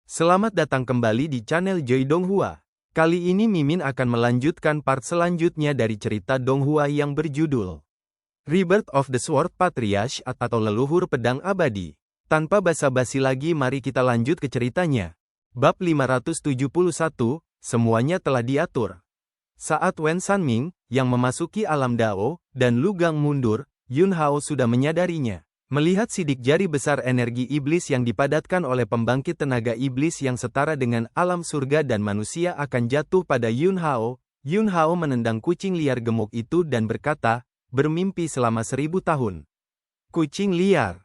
Selamat datang kembali di channel Joy Donghua. Kali ini Mimin akan melanjutkan part selanjutnya dari cerita Donghua yang berjudul Rebirth of the Sword Patriarch atau Leluhur Pedang Abadi. Tanpa basa-basi lagi, mari kita lanjut ke ceritanya. Bab 571, semuanya telah diatur. Saat Wen Sanming, yang memasuki alam Dao, dan Lu Gang mundur, Yun Hao sudah menyadarinya. Melihat sidik jari besar energi iblis yang dipadatkan oleh pembangkit tenaga iblis yang setara dengan alam surga dan manusia akan jatuh pada Yun Hao menendang kucing liar gemuk itu dan berkata, bermimpi selama 1000 tahun. Kucing liar.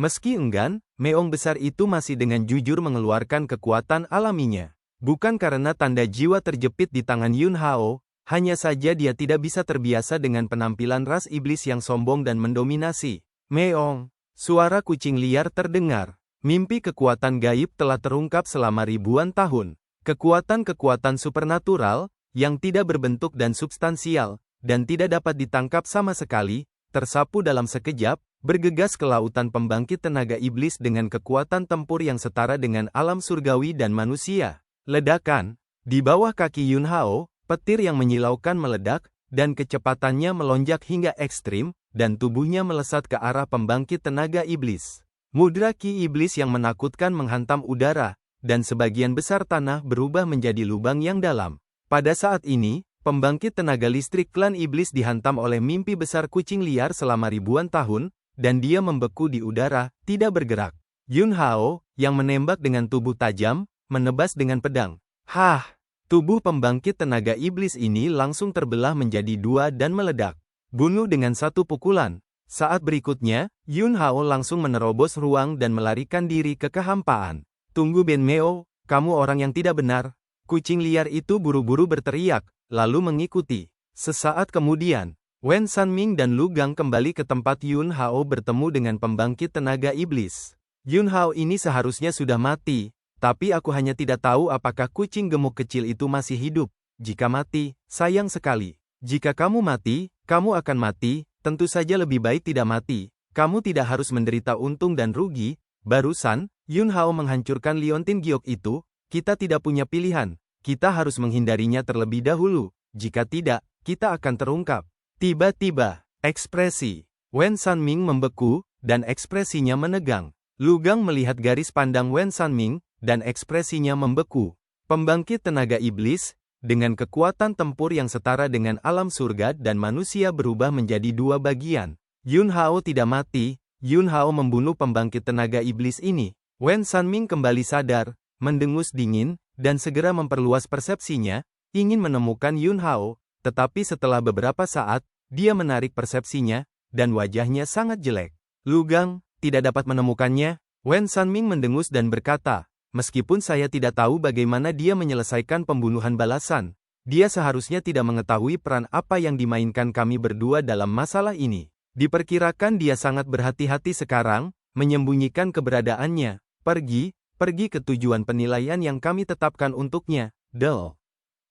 Meski enggan, meong besar itu masih dengan jujur mengeluarkan kekuatan alaminya. Bukan karena tanda jiwa terjepit di tangan Yun Hao, hanya saja dia tidak bisa terbiasa dengan penampilan ras iblis yang sombong dan mendominasi. Meong, suara kucing liar terdengar. Mimpi kekuatan gaib telah terungkap selama ribuan tahun. Kekuatan-kekuatan supernatural, yang tidak berbentuk dan substansial, dan tidak dapat ditangkap sama sekali, tersapu dalam sekejap, bergegas ke lautan pembangkit tenaga iblis dengan kekuatan tempur yang setara dengan alam surgawi dan manusia. Ledakan, di bawah kaki Yun Hao, petir yang menyilaukan meledak, dan kecepatannya melonjak hingga ekstrim, dan tubuhnya melesat ke arah pembangkit tenaga iblis. Mudra ki iblis yang menakutkan menghantam udara, dan sebagian besar tanah berubah menjadi lubang yang dalam. Pada saat ini, pembangkit tenaga listrik klan iblis dihantam oleh mimpi besar kucing liar selama ribuan tahun, dan dia membeku di udara, tidak bergerak. Yun Hao, yang menembak dengan tubuh tajam, menebas dengan pedang. Hah! Tubuh pembangkit tenaga iblis ini langsung terbelah menjadi dua dan meledak. Bunuh dengan satu pukulan. Saat berikutnya, Yun Hao langsung menerobos ruang dan melarikan diri ke kehampaan. Tunggu Ben Meo, kamu orang yang tidak benar. Kucing liar itu buru-buru berteriak, lalu mengikuti. Sesaat kemudian, Wen Sanming dan Lu Gang kembali ke tempat Yun Hao bertemu dengan pembangkit tenaga iblis. Yun Hao ini seharusnya sudah mati. Tapi aku hanya tidak tahu apakah kucing gemuk kecil itu masih hidup. Jika mati, sayang sekali. Jika kamu mati, kamu akan mati, tentu saja lebih baik tidak mati. Kamu tidak harus menderita untung dan rugi. Barusan, Yun Hao menghancurkan liontin giok itu, kita tidak punya pilihan. Kita harus menghindarinya terlebih dahulu. Jika tidak, kita akan terungkap. Tiba-tiba, ekspresi Wen Sanming membeku, dan ekspresinya menegang. Lu Gang melihat garis pandang Wen Sanming, dan ekspresinya membeku. Pembangkit tenaga iblis, dengan kekuatan tempur yang setara dengan alam surga dan manusia berubah menjadi dua bagian. Yun Hao tidak mati, Yun Hao membunuh pembangkit tenaga iblis ini. Wen Sanming kembali sadar, mendengus dingin, dan segera memperluas persepsinya, ingin menemukan Yun Hao, tetapi setelah beberapa saat, dia menarik persepsinya, dan wajahnya sangat jelek. Lu Gang, tidak dapat menemukannya? Wen Sanming mendengus dan berkata, meskipun saya tidak tahu bagaimana dia menyelesaikan pembunuhan balasan, dia seharusnya tidak mengetahui peran apa yang dimainkan kami berdua dalam masalah ini. Diperkirakan dia sangat berhati-hati sekarang, menyembunyikan keberadaannya. Pergi ke tujuan penilaian yang kami tetapkan untuknya, Del.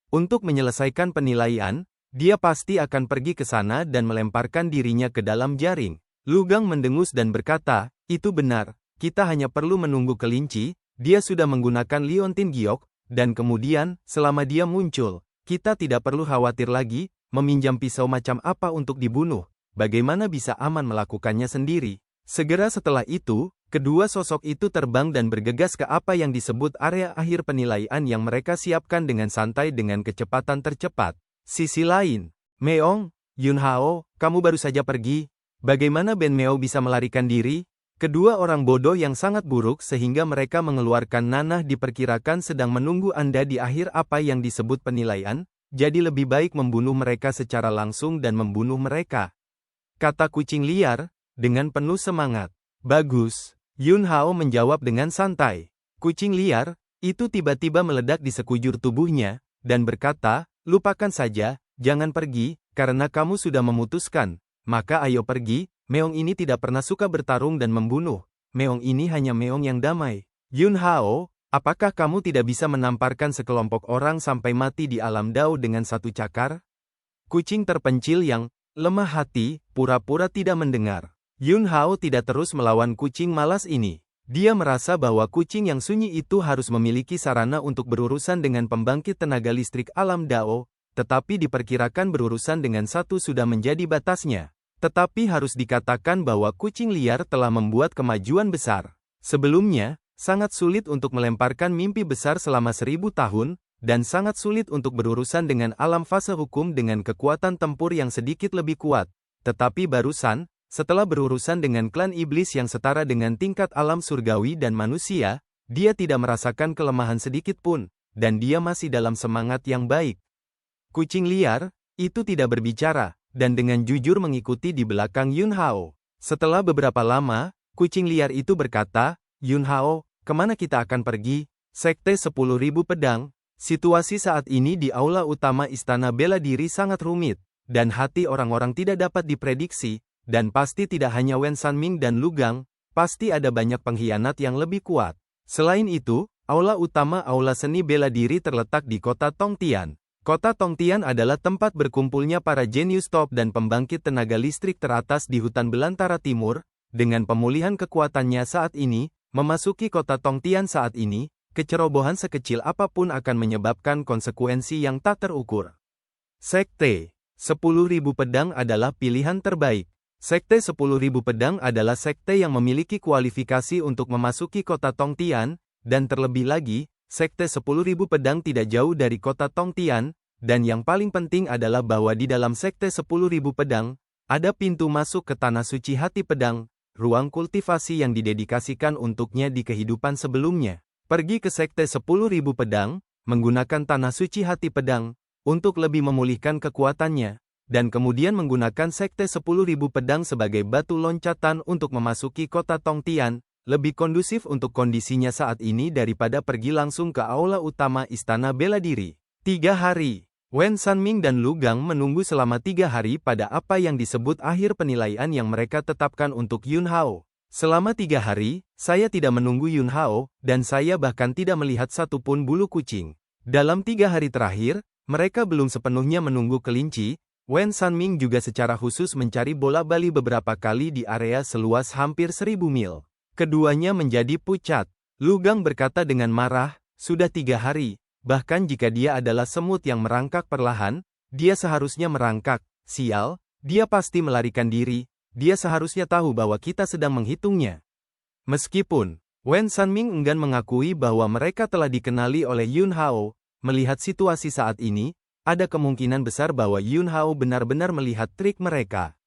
Untuk menyelesaikan penilaian, dia pasti akan pergi ke sana dan melemparkan dirinya ke dalam jaring. Lu Gang mendengus dan berkata, itu benar, kita hanya perlu menunggu kelinci. Dia sudah menggunakan liontin giok, dan kemudian, selama dia muncul, kita tidak perlu khawatir lagi, meminjam pisau macam apa untuk dibunuh, bagaimana bisa aman melakukannya sendiri. Segera setelah itu, kedua sosok itu terbang dan bergegas ke apa yang disebut area akhir penilaian yang mereka siapkan dengan santai dengan kecepatan tercepat. Sisi lain, Meong, Yun Hao, kamu baru saja pergi, bagaimana Ben Meo bisa melarikan diri? Kedua orang bodoh yang sangat buruk sehingga mereka mengeluarkan nanah diperkirakan sedang menunggu Anda di akhir apa yang disebut penilaian, jadi lebih baik membunuh mereka secara langsung dan membunuh mereka. Kata kucing liar, dengan penuh semangat. Bagus. Yun Hao menjawab dengan santai. Kucing liar, itu tiba-tiba meledak di sekujur tubuhnya, dan berkata, lupakan saja, jangan pergi, karena kamu sudah memutuskan, maka ayo pergi. Meong ini tidak pernah suka bertarung dan membunuh. Meong ini hanya meong yang damai. Yun Hao, apakah kamu tidak bisa menamparkan sekelompok orang sampai mati di alam Dao dengan satu cakar? Kucing terpencil yang lemah hati, pura-pura tidak mendengar. Yun Hao tidak terus melawan kucing malas ini. Dia merasa bahwa kucing yang sunyi itu harus memiliki sarana untuk berurusan dengan pembangkit tenaga listrik alam Dao, tetapi diperkirakan berurusan dengan satu sudah menjadi batasnya. Tetapi harus dikatakan bahwa kucing liar telah membuat kemajuan besar. Sebelumnya, sangat sulit untuk melemparkan mimpi besar selama 1000 tahun, dan sangat sulit untuk berurusan dengan alam fase hukum dengan kekuatan tempur yang sedikit lebih kuat. Tetapi barusan, setelah berurusan dengan klan iblis yang setara dengan tingkat alam surgawi dan manusia, dia tidak merasakan kelemahan sedikit pun, dan dia masih dalam semangat yang baik. Kucing liar, itu tidak berbicara, dan dengan jujur mengikuti di belakang Yun Hao. Setelah beberapa lama, kucing liar itu berkata, Yun Hao, kemana kita akan pergi? Sekte 10.000 pedang. Situasi saat ini di aula utama Istana Bela Diri sangat rumit, dan hati orang-orang tidak dapat diprediksi, dan pasti tidak hanya Wen Sanming dan Lu Gang, pasti ada banyak pengkhianat yang lebih kuat. Selain itu, aula utama Aula Seni Bela Diri terletak di kota Tongtian. Kota Tongtian adalah tempat berkumpulnya para jenius top dan pembangkit tenaga listrik teratas di hutan belantara timur. Dengan pemulihan kekuatannya saat ini, memasuki kota Tongtian saat ini, kecerobohan sekecil apapun akan menyebabkan konsekuensi yang tak terukur. Sekte 10.000 pedang adalah pilihan terbaik. Sekte 10.000 pedang adalah sekte yang memiliki kualifikasi untuk memasuki kota Tongtian, dan terlebih lagi, Sekte 10.000 pedang tidak jauh dari kota Tongtian, dan yang paling penting adalah bahwa di dalam Sekte 10.000 pedang, ada pintu masuk ke Tanah Suci Hati Pedang, ruang kultivasi yang didedikasikan untuknya di kehidupan sebelumnya. Pergi ke Sekte 10.000 pedang, menggunakan Tanah Suci Hati Pedang, untuk lebih memulihkan kekuatannya, dan kemudian menggunakan Sekte 10.000 pedang sebagai batu loncatan untuk memasuki kota Tongtian, lebih kondusif untuk kondisinya saat ini daripada pergi langsung ke aula utama Istana Bela Diri. 3 hari. Wen Sanming dan Lu Gang menunggu selama 3 hari pada apa yang disebut akhir penilaian yang mereka tetapkan untuk Yun Hao. Selama 3 hari, saya tidak menunggu Yun Hao, dan saya bahkan tidak melihat satupun bulu kucing. Dalam 3 hari terakhir, mereka belum sepenuhnya menunggu kelinci. Wen Sanming juga secara khusus mencari bola bali beberapa kali di area seluas hampir 1000 mil. Keduanya menjadi pucat. Lu Gang berkata dengan marah, sudah 3 hari, bahkan jika dia adalah semut yang merangkak perlahan, dia seharusnya merangkak. Sial, dia pasti melarikan diri, dia seharusnya tahu bahwa kita sedang menghitungnya. Meskipun Wen Sanming enggan mengakui bahwa mereka telah dikenali oleh Yun Hao, melihat situasi saat ini, ada kemungkinan besar bahwa Yun Hao benar-benar melihat trik mereka.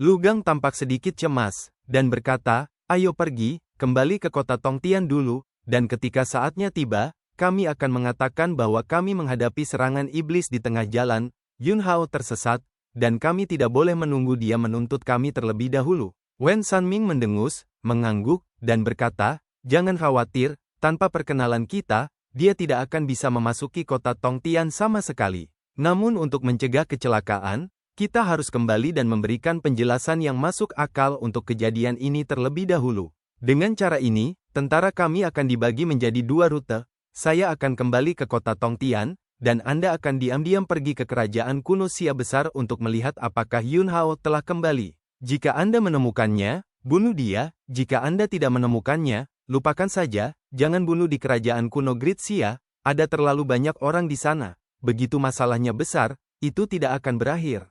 Lu Gang tampak sedikit cemas, dan berkata, ayo pergi, kembali ke kota Tongtian dulu, dan ketika saatnya tiba, kami akan mengatakan bahwa kami menghadapi serangan iblis di tengah jalan. Yun Hao tersesat, dan kami tidak boleh menunggu dia menuntut kami terlebih dahulu. Wen Sanming mendengus, mengangguk, dan berkata, jangan khawatir, tanpa perkenalan kita, dia tidak akan bisa memasuki kota Tongtian sama sekali. Namun untuk mencegah kecelakaan, kita harus kembali dan memberikan penjelasan yang masuk akal untuk kejadian ini terlebih dahulu. Dengan cara ini, tentara kami akan dibagi menjadi 2 rute. Saya akan kembali ke kota Tongtian, dan Anda akan diam-diam pergi ke kerajaan kuno Xia besar untuk melihat apakah Yun Hao telah kembali. Jika Anda menemukannya, bunuh dia. Jika Anda tidak menemukannya, lupakan saja, jangan bunuh di kerajaan kuno Great Xia, ada terlalu banyak orang di sana. Begitu masalahnya besar, itu tidak akan berakhir.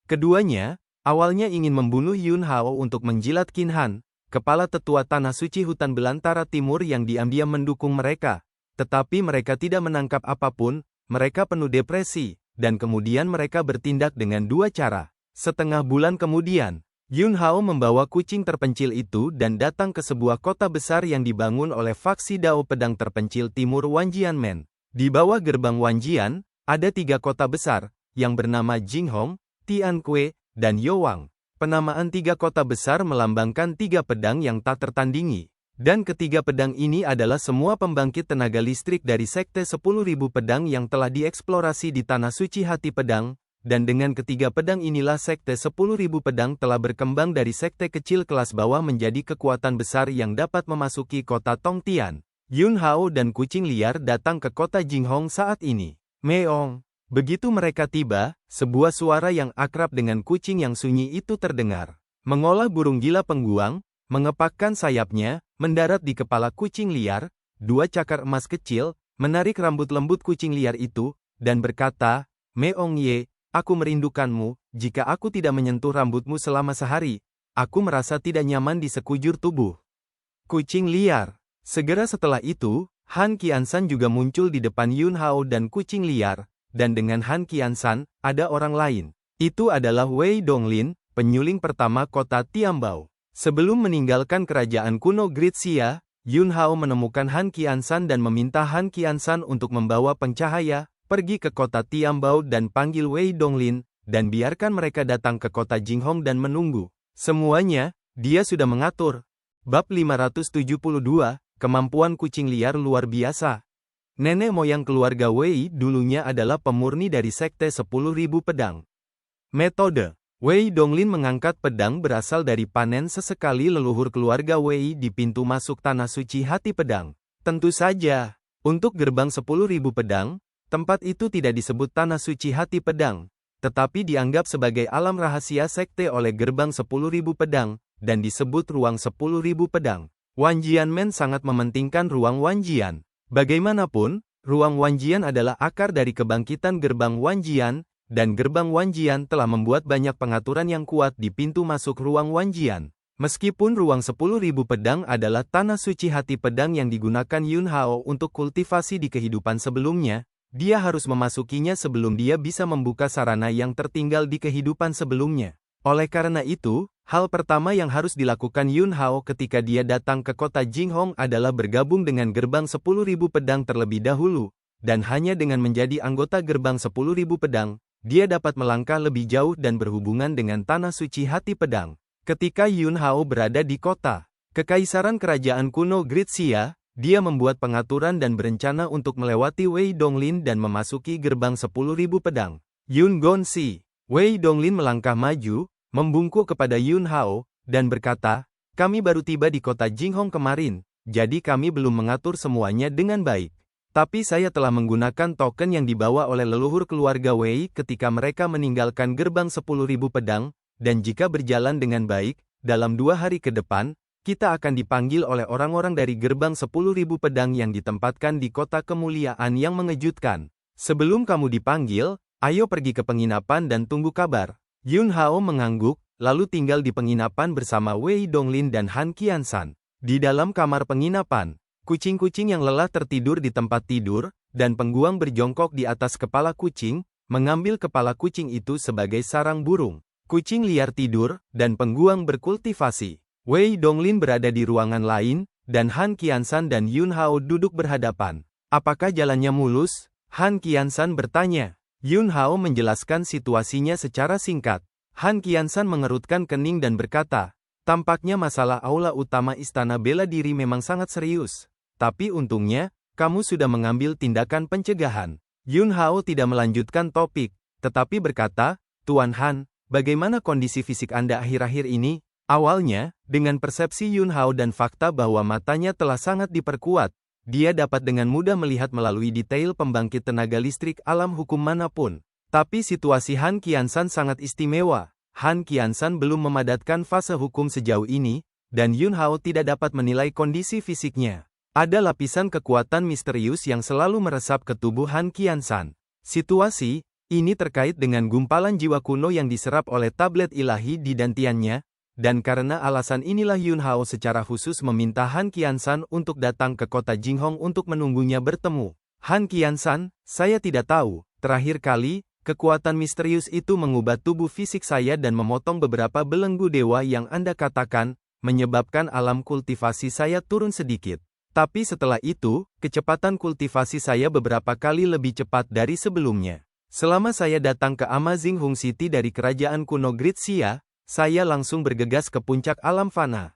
Keduanya, awalnya ingin membunuh Yun Hao untuk menjilat Qin Han, kepala tetua Tanah Suci Hutan Belantara Timur yang diam-diam mendukung mereka. Tetapi mereka tidak menangkap apapun, mereka penuh depresi, dan kemudian mereka bertindak dengan 2 cara. Setengah bulan kemudian, Yun Hao membawa kucing terpencil itu dan datang ke sebuah kota besar yang dibangun oleh faksi Dao Pedang Terpencil Timur Wanjianmen. Di bawah gerbang Wanjian, ada 3 kota besar, yang bernama Jinghong, Tianque, dan Yowang. Penamaan 3 kota besar melambangkan 3 pedang yang tak tertandingi. Dan ketiga pedang ini adalah semua pembangkit tenaga listrik dari Sekte 10.000 pedang yang telah dieksplorasi di Tanah Suci Hati Pedang. Dan dengan ketiga pedang inilah Sekte 10.000 pedang telah berkembang dari sekte kecil kelas bawah menjadi kekuatan besar yang dapat memasuki kota Tongtian. Yun Hao dan kucing liar datang ke kota Jinghong saat ini. Meong. Begitu mereka tiba, sebuah suara yang akrab dengan kucing yang sunyi itu terdengar. Mengolah burung gila pengguang, mengepakkan sayapnya, mendarat di kepala kucing liar, dua cakar emas kecil, menarik rambut lembut kucing liar itu, dan berkata, Meong Ye, aku merindukanmu, jika aku tidak menyentuh rambutmu selama sehari, aku merasa tidak nyaman di sekujur tubuh. Kucing liar. Segera setelah itu, Han Qiansan juga muncul di depan Yun Hao dan kucing liar, dan dengan Han Qiansan, ada orang lain. Itu adalah Wei Donglin, penyuling pertama kota Tiambao. Sebelum meninggalkan kerajaan kuno Gritsia, Yun Hao menemukan Han Qiansan dan meminta Han Qiansan untuk membawa pencahaya, pergi ke kota Tiambao dan panggil Wei Donglin, dan biarkan mereka datang ke kota Jinghong dan menunggu. Semuanya, dia sudah mengatur. Bab 572, Kemampuan Kucing Liar Luar Biasa. Nenek moyang keluarga Wei dulunya adalah pemurni dari sekte 10.000 pedang. Metode. Wei Donglin mengangkat pedang berasal dari panen sesekali leluhur keluarga Wei di pintu masuk tanah suci hati pedang. Tentu saja, untuk gerbang 10.000 pedang, tempat itu tidak disebut tanah suci hati pedang, tetapi dianggap sebagai alam rahasia sekte oleh gerbang 10.000 pedang, dan disebut ruang 10.000 pedang. Wan Jianmen sangat mementingkan ruang Wan Jian. Bagaimanapun, ruang Wan Jian adalah akar dari kebangkitan gerbang Wan Jian, dan gerbang Wan Jian telah membuat banyak pengaturan yang kuat di pintu masuk ruang Wan Jian. Meskipun ruang 10.000 pedang adalah tanah suci hati pedang yang digunakan Yun Hao untuk kultivasi di kehidupan sebelumnya, dia harus memasukinya sebelum dia bisa membuka sarana yang tertinggal di kehidupan sebelumnya. Oleh karena itu, hal pertama yang harus dilakukan Yun Hao ketika dia datang ke kota Jinghong adalah bergabung dengan gerbang 10.000 pedang terlebih dahulu, dan hanya dengan menjadi anggota gerbang 10.000 pedang, dia dapat melangkah lebih jauh dan berhubungan dengan tanah suci hati pedang. Ketika Yun Hao berada di kota Kekaisaran Kerajaan Kuno Gritsia, dia membuat pengaturan dan berencana untuk melewati Wei Donglin dan memasuki gerbang 10.000 pedang. Yun Gonsi. Wei Donglin melangkah maju, membungkuk kepada Yun Hao, dan berkata, kami baru tiba di kota Jinghong kemarin, jadi kami belum mengatur semuanya dengan baik. Tapi saya telah menggunakan token yang dibawa oleh leluhur keluarga Wei ketika mereka meninggalkan gerbang 10.000 pedang, dan jika berjalan dengan baik, dalam 2 hari ke depan, kita akan dipanggil oleh orang-orang dari gerbang 10.000 pedang yang ditempatkan di kota kemuliaan yang mengejutkan. Sebelum kamu dipanggil, ayo pergi ke penginapan dan tunggu kabar. Yun Hao mengangguk, lalu tinggal di penginapan bersama Wei Donglin dan Han Qiansan. Di dalam kamar penginapan, kucing-kucing yang lelah tertidur di tempat tidur, dan pengguang berjongkok di atas kepala kucing, mengambil kepala kucing itu sebagai sarang burung. Kucing liar tidur, dan pengguang berkultivasi. Wei Donglin berada di ruangan lain, dan Han Qiansan dan Yun Hao duduk berhadapan. Apakah jalannya mulus? Han Qiansan bertanya. Yun Hao menjelaskan situasinya secara singkat. Han Qiansan mengerutkan kening dan berkata, tampaknya masalah aula utama Istana Bela Diri memang sangat serius. Tapi untungnya, kamu sudah mengambil tindakan pencegahan. Yun Hao tidak melanjutkan topik, tetapi berkata, Tuan Han, bagaimana kondisi fisik Anda akhir-akhir ini? Awalnya, dengan persepsi Yun Hao dan fakta bahwa matanya telah sangat diperkuat, dia dapat dengan mudah melihat melalui detail pembangkit tenaga listrik alam hukum manapun. Tapi situasi Han Qiansan sangat istimewa. Han Qiansan belum memadatkan fase hukum sejauh ini, dan Yun Hao tidak dapat menilai kondisi fisiknya. Ada lapisan kekuatan misterius yang selalu meresap ke tubuh Han Qiansan. Situasi ini terkait dengan gumpalan jiwa kuno yang diserap oleh tablet ilahi di dantiannya, dan karena alasan inilah Yun Hao secara khusus meminta Han Qiansan untuk datang ke kota Jinghong untuk menunggunya bertemu. Han Qiansan, saya tidak tahu, terakhir kali, kekuatan misterius itu mengubah tubuh fisik saya dan memotong beberapa belenggu dewa yang Anda katakan, menyebabkan alam kultivasi saya turun sedikit. Tapi setelah itu, kecepatan kultivasi saya beberapa kali lebih cepat dari sebelumnya. Selama saya datang ke Amazing Hung City dari kerajaan kuno Gritsia, saya langsung bergegas ke puncak alam fana.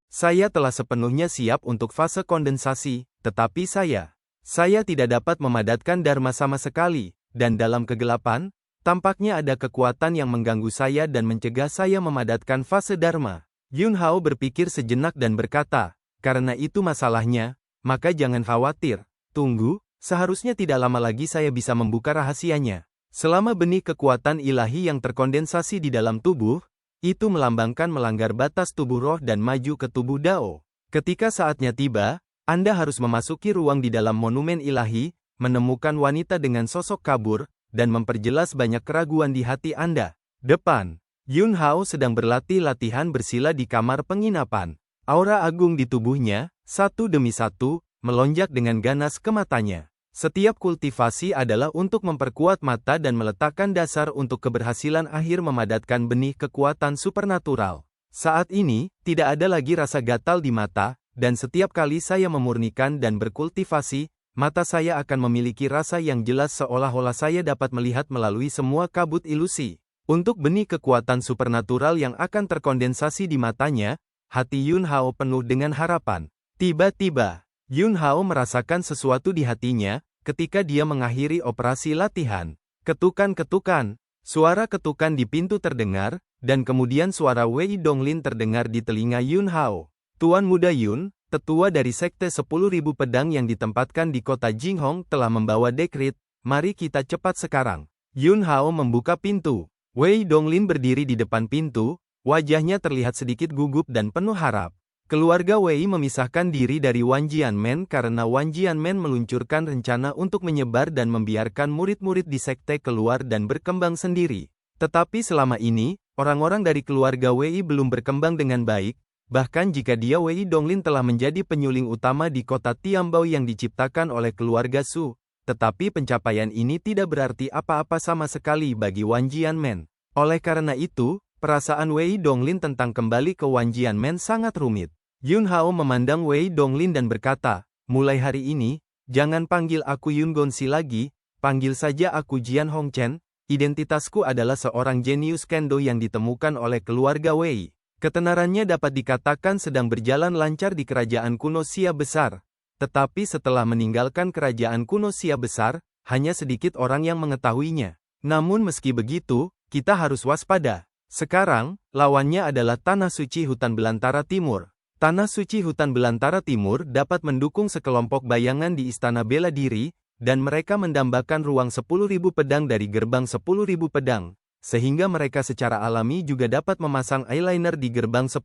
Saya telah sepenuhnya siap untuk fase kondensasi, tetapi saya tidak dapat memadatkan Dharma sama sekali, dan dalam kegelapan, tampaknya ada kekuatan yang mengganggu saya dan mencegah saya memadatkan fase Dharma. Yun Hao berpikir sejenak dan berkata, karena itu masalahnya, maka jangan khawatir. Tunggu, seharusnya tidak lama lagi saya bisa membuka rahasianya. Selama benih kekuatan ilahi yang terkondensasi di dalam tubuh, Itu melambangkan melanggar batas tubuh roh dan maju ke tubuh Dao. Ketika saatnya tiba, Anda harus memasuki ruang di dalam monumen ilahi, menemukan wanita dengan sosok kabur, dan memperjelas banyak keraguan di hati Anda. Depan. Yun Hao sedang berlatih latihan bersila di kamar penginapan. Aura agung di tubuhnya, satu demi satu, melonjak dengan ganas ke matanya. Setiap kultivasi adalah untuk memperkuat mata dan meletakkan dasar untuk keberhasilan akhir memadatkan benih kekuatan supernatural. Saat ini, tidak ada lagi rasa gatal di mata, dan setiap kali saya memurnikan dan berkultivasi, mata saya akan memiliki rasa yang jelas seolah-olah saya dapat melihat melalui semua kabut ilusi. Untuk benih kekuatan supernatural yang akan terkondensasi di matanya, hati Yun Hao penuh dengan harapan. Tiba-tiba, Yun Hao merasakan sesuatu di hatinya, ketika dia mengakhiri operasi latihan. Ketukan-ketukan, suara ketukan di pintu terdengar, dan kemudian suara Wei Donglin terdengar di telinga Yun Hao. Tuan Muda Yun, tetua dari Sekte 10.000 Pedang yang ditempatkan di kota Jinghong telah membawa dekret, mari kita cepat sekarang. Yun Hao membuka pintu. Wei Donglin berdiri di depan pintu, wajahnya terlihat sedikit gugup dan penuh harap. Keluarga Wei memisahkan diri dari Wan Jianmen karena Wan Jianmen meluncurkan rencana untuk menyebar dan membiarkan murid-murid di sekte keluar dan berkembang sendiri. Tetapi selama ini, orang-orang dari keluarga Wei belum berkembang dengan baik, bahkan jika dia Wei Donglin telah menjadi penyuling utama di kota Tiambao yang diciptakan oleh keluarga Su. Tetapi pencapaian ini tidak berarti apa-apa sama sekali bagi Wan Jianmen. Oleh karena itu, perasaan Wei Donglin tentang kembali ke Wan Jianmen sangat rumit. Yun Hao memandang Wei Donglin dan berkata, mulai hari ini, jangan panggil aku Yun Gonsi lagi, panggil saja aku Jian Hongchen. Identitasku adalah seorang jenius kendo yang ditemukan oleh keluarga Wei. Ketenarannya dapat dikatakan sedang berjalan lancar di kerajaan kuno Xia besar. Tetapi setelah meninggalkan kerajaan kuno Xia besar, hanya sedikit orang yang mengetahuinya. Namun meski begitu, kita harus waspada. Sekarang, lawannya adalah Tanah Suci Hutan Belantara Timur. Tanah Suci Hutan Belantara Timur dapat mendukung sekelompok bayangan di Istana Bela Diri, dan mereka mendambakan ruang 10.000 pedang dari gerbang 10.000 pedang, sehingga mereka secara alami juga dapat memasang eyeliner di gerbang 10.000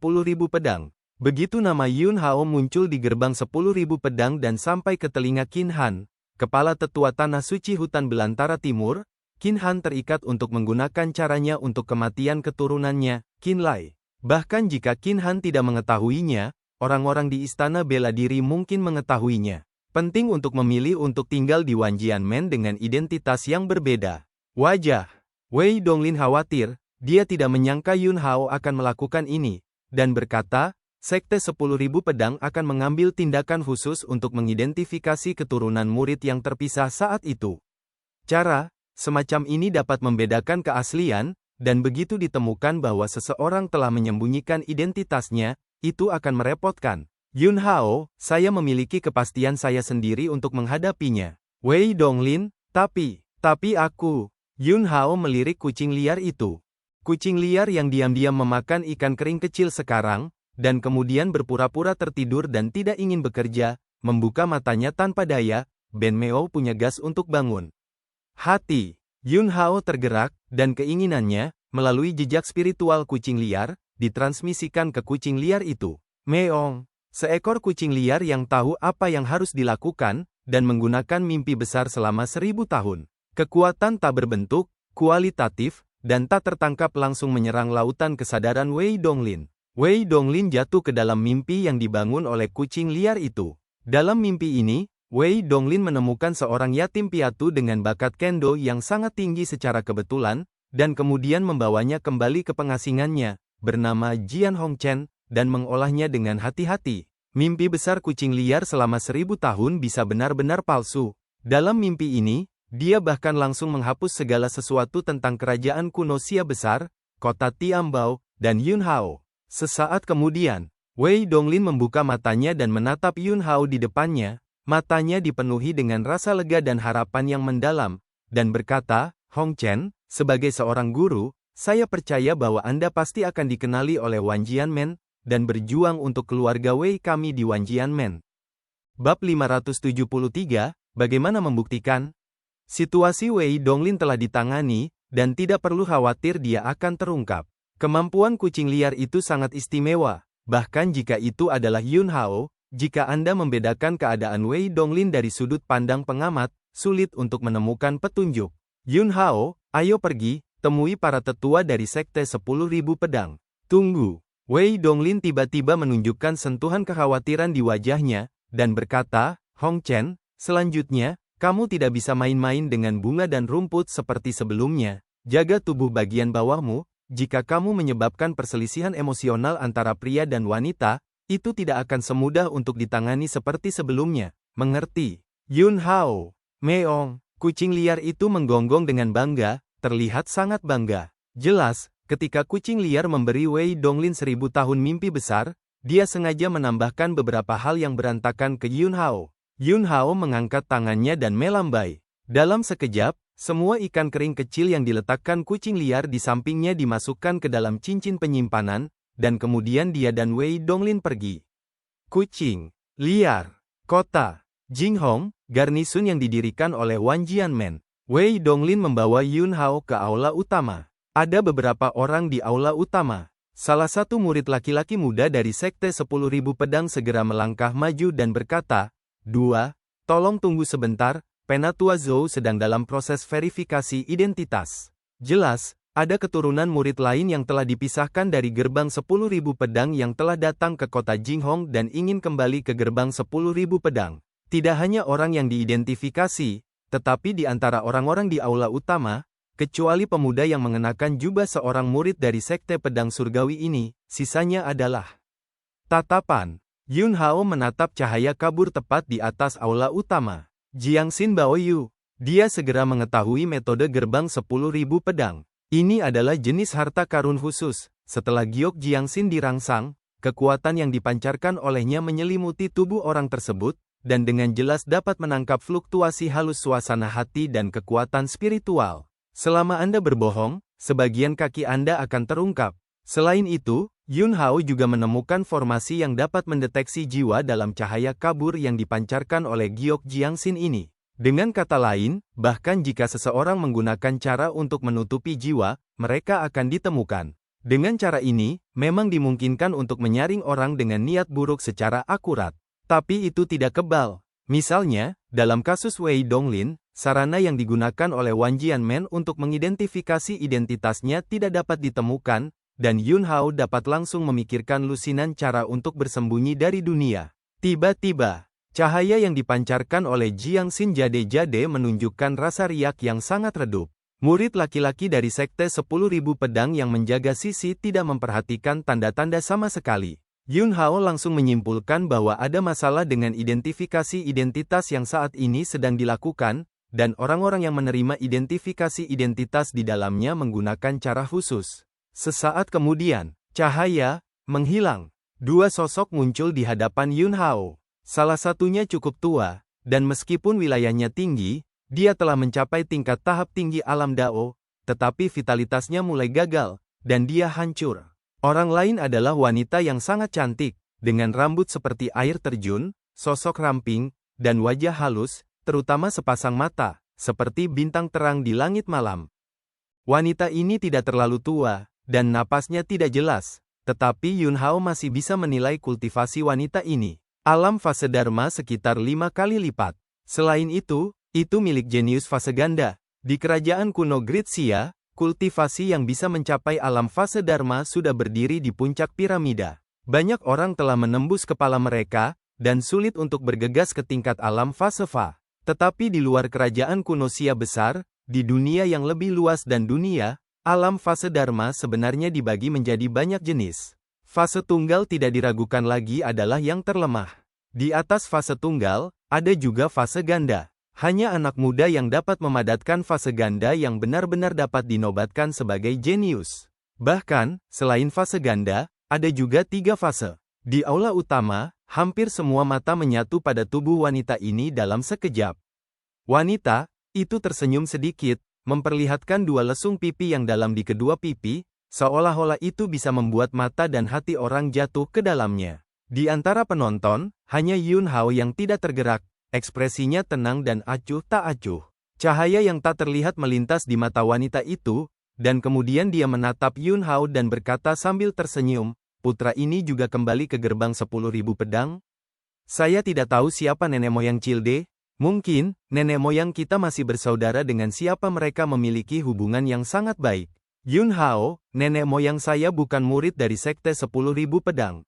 pedang. Begitu nama Yun Hao muncul di gerbang 10.000 pedang dan sampai ke telinga Qin Han, kepala tetua Tanah Suci Hutan Belantara Timur, Qin Han terikat untuk menggunakan caranya untuk kematian keturunannya, Qin Lai. Bahkan jika Qin Han tidak mengetahuinya, orang-orang di Istana Bela Diri mungkin mengetahuinya. Penting untuk memilih untuk tinggal di Wan Jianmen dengan identitas yang berbeda. Wajah Wei Donglin khawatir, dia tidak menyangka Yun Hao akan melakukan ini, dan berkata, Sekte 10.000 Pedang akan mengambil tindakan khusus untuk mengidentifikasi keturunan murid yang terpisah saat itu. Cara semacam ini dapat membedakan keaslian, dan begitu ditemukan bahwa seseorang telah menyembunyikan identitasnya, itu akan merepotkan. Yun Hao, saya memiliki kepastian saya sendiri untuk menghadapinya. Wei Donglin, tapi aku. Yun Hao melirik kucing liar itu. Kucing liar yang diam-diam memakan ikan kering kecil sekarang, dan kemudian berpura-pura tertidur dan tidak ingin bekerja, membuka matanya tanpa daya, Ben Meo punya gas untuk bangun. Hati Yun Hao tergerak, dan keinginannya, melalui jejak spiritual kucing liar, ditransmisikan ke kucing liar itu. Meong, seekor kucing liar yang tahu apa yang harus dilakukan, dan menggunakan mimpi besar selama 1000 tahun. Kekuatan tak berbentuk, kualitatif, dan tak tertangkap langsung menyerang lautan kesadaran Wei Donglin. Wei Donglin jatuh ke dalam mimpi yang dibangun oleh kucing liar itu. Dalam mimpi ini, Wei Donglin menemukan seorang yatim piatu dengan bakat kendo yang sangat tinggi secara kebetulan, dan kemudian membawanya kembali ke pengasingannya, bernama Jian Hongchen, dan mengolahnya dengan hati-hati. Mimpi besar kucing liar selama 1000 tahun bisa benar-benar palsu. Dalam mimpi ini, dia bahkan langsung menghapus segala sesuatu tentang kerajaan kuno Xia besar, kota Tiambao, dan Yun Hao. Sesaat kemudian, Wei Donglin membuka matanya dan menatap Yun Hao di depannya. Matanya dipenuhi dengan rasa lega dan harapan yang mendalam, dan berkata, Hongchen, sebagai seorang guru, saya percaya bahwa Anda pasti akan dikenali oleh Wan Jianmen, dan berjuang untuk keluarga Wei kami di Wan Jianmen. Bab 573, bagaimana membuktikan? Situasi Wei Donglin telah ditangani, dan tidak perlu khawatir dia akan terungkap. Kemampuan kucing liar itu sangat istimewa, bahkan jika itu adalah Yun Hao. Jika Anda membedakan keadaan Wei Donglin dari sudut pandang pengamat, sulit untuk menemukan petunjuk. Yun Hao, ayo pergi, temui para tetua dari Sekte 10.000 Pedang. Tunggu. Wei Donglin tiba-tiba menunjukkan sentuhan kekhawatiran di wajahnya, dan berkata, Hong Chen, selanjutnya, kamu tidak bisa main-main dengan bunga dan rumput seperti sebelumnya. Jaga tubuh bagian bawahmu. Jika kamu menyebabkan perselisihan emosional antara pria dan wanita, itu tidak akan semudah untuk ditangani seperti sebelumnya. Mengerti? Yun Hao. Meong. Kucing liar itu menggonggong dengan bangga, terlihat sangat bangga. Jelas, ketika kucing liar memberi Wei Donglin 1000 tahun mimpi besar, dia sengaja menambahkan beberapa hal yang berantakan ke Yun Hao. Yun Hao mengangkat tangannya dan melambai. Dalam sekejap, semua ikan kering kecil yang diletakkan kucing liar di sampingnya dimasukkan ke dalam cincin penyimpanan, dan kemudian dia dan Wei Donglin pergi. Kucing liar. Kota Jinghong, garnisun yang didirikan oleh Wan Jianmen. Wei Donglin membawa Yun Hao ke aula utama. Ada beberapa orang di aula utama. Salah satu murid laki-laki muda dari Sekte 10.000 Pedang segera melangkah maju dan berkata, "Dua, tolong tunggu sebentar, Penatua Zhou sedang dalam proses verifikasi identitas." Jelas, ada keturunan murid lain yang telah dipisahkan dari gerbang 10.000 Pedang yang telah datang ke kota Jinghong dan ingin kembali ke gerbang 10.000 Pedang. Tidak hanya orang yang diidentifikasi, tetapi di antara orang-orang di aula utama, kecuali pemuda yang mengenakan jubah seorang murid dari Sekte Pedang Surgawi ini, sisanya adalah tatapan. Yun Hao menatap cahaya kabur tepat di atas aula utama. Jiangxin Baoyu. Dia segera mengetahui metode gerbang 10.000 pedang. Ini adalah jenis harta karun khusus. Setelah giok Jiangxin dirangsang, kekuatan yang dipancarkan olehnya menyelimuti tubuh orang tersebut, dan dengan jelas dapat menangkap fluktuasi halus suasana hati dan kekuatan spiritual. Selama Anda berbohong, sebagian kaki Anda akan terungkap. Selain itu, Yun Hao juga menemukan formasi yang dapat mendeteksi jiwa dalam cahaya kabur yang dipancarkan oleh giok Jiangxin ini. Dengan kata lain, bahkan jika seseorang menggunakan cara untuk menutupi jiwa, mereka akan ditemukan. Dengan cara ini, memang dimungkinkan untuk menyaring orang dengan niat buruk secara akurat. Tapi itu tidak kebal. Misalnya, dalam kasus Wei Donglin, sarana yang digunakan oleh Wan Jianmen untuk mengidentifikasi identitasnya tidak dapat ditemukan, dan Yun Hao dapat langsung memikirkan lusinan cara untuk bersembunyi dari dunia. Tiba-tiba, cahaya yang dipancarkan oleh Jiangxin jade-jade menunjukkan rasa riak yang sangat redup. Murid laki-laki dari Sekte 10.000 Pedang yang menjaga sisi tidak memperhatikan tanda-tanda sama sekali. Yun Hao langsung menyimpulkan bahwa ada masalah dengan identifikasi identitas yang saat ini sedang dilakukan, dan orang-orang yang menerima identifikasi identitas di dalamnya menggunakan cara khusus. Sesaat kemudian, cahaya menghilang. Dua sosok muncul di hadapan Yun Hao. Salah satunya cukup tua, dan meskipun wilayahnya tinggi, dia telah mencapai tingkat tahap tinggi alam Dao, tetapi vitalitasnya mulai gagal, dan dia hancur. Orang lain adalah wanita yang sangat cantik, dengan rambut seperti air terjun, sosok ramping, dan wajah halus, terutama sepasang mata, seperti bintang terang di langit malam. Wanita ini tidak terlalu tua, dan napasnya tidak jelas, tetapi Yun Hao masih bisa menilai kultivasi wanita ini. Alam fase Dharma sekitar 5 kali lipat. Selain itu milik jenius fase ganda. Di kerajaan kuno Gritsia, kultivasi yang bisa mencapai alam fase Dharma sudah berdiri di puncak piramida. Banyak orang telah menembus kepala mereka, dan sulit untuk bergegas ke tingkat alam fase Fa. Tetapi di luar kerajaan kuno Sia besar, di dunia yang lebih luas dan dunia, alam fase Dharma sebenarnya dibagi menjadi banyak jenis. Fase tunggal tidak diragukan lagi adalah yang terlemah. Di atas fase tunggal, ada juga fase ganda. Hanya anak muda yang dapat memadatkan fase ganda yang benar-benar dapat dinobatkan sebagai jenius. Bahkan, selain fase ganda, ada juga 3 fase. Di aula utama, hampir semua mata menyatu pada tubuh wanita ini dalam sekejap. Wanita itu tersenyum sedikit, memperlihatkan 2 lesung pipi yang dalam di kedua pipi, seolah-olah itu bisa membuat mata dan hati orang jatuh ke dalamnya. Di antara penonton, hanya Yun Hao yang tidak tergerak. Ekspresinya tenang dan acuh tak acuh. Cahaya yang tak terlihat melintas di mata wanita itu, dan kemudian dia menatap Yun Hao dan berkata sambil tersenyum, putra ini juga kembali ke gerbang 10.000 pedang? Saya tidak tahu siapa nenek moyang Childe, mungkin, nenek moyang kita masih bersaudara dengan siapa mereka memiliki hubungan yang sangat baik. Yun Hao, nenek moyang saya bukan murid dari sekte 10.000 pedang.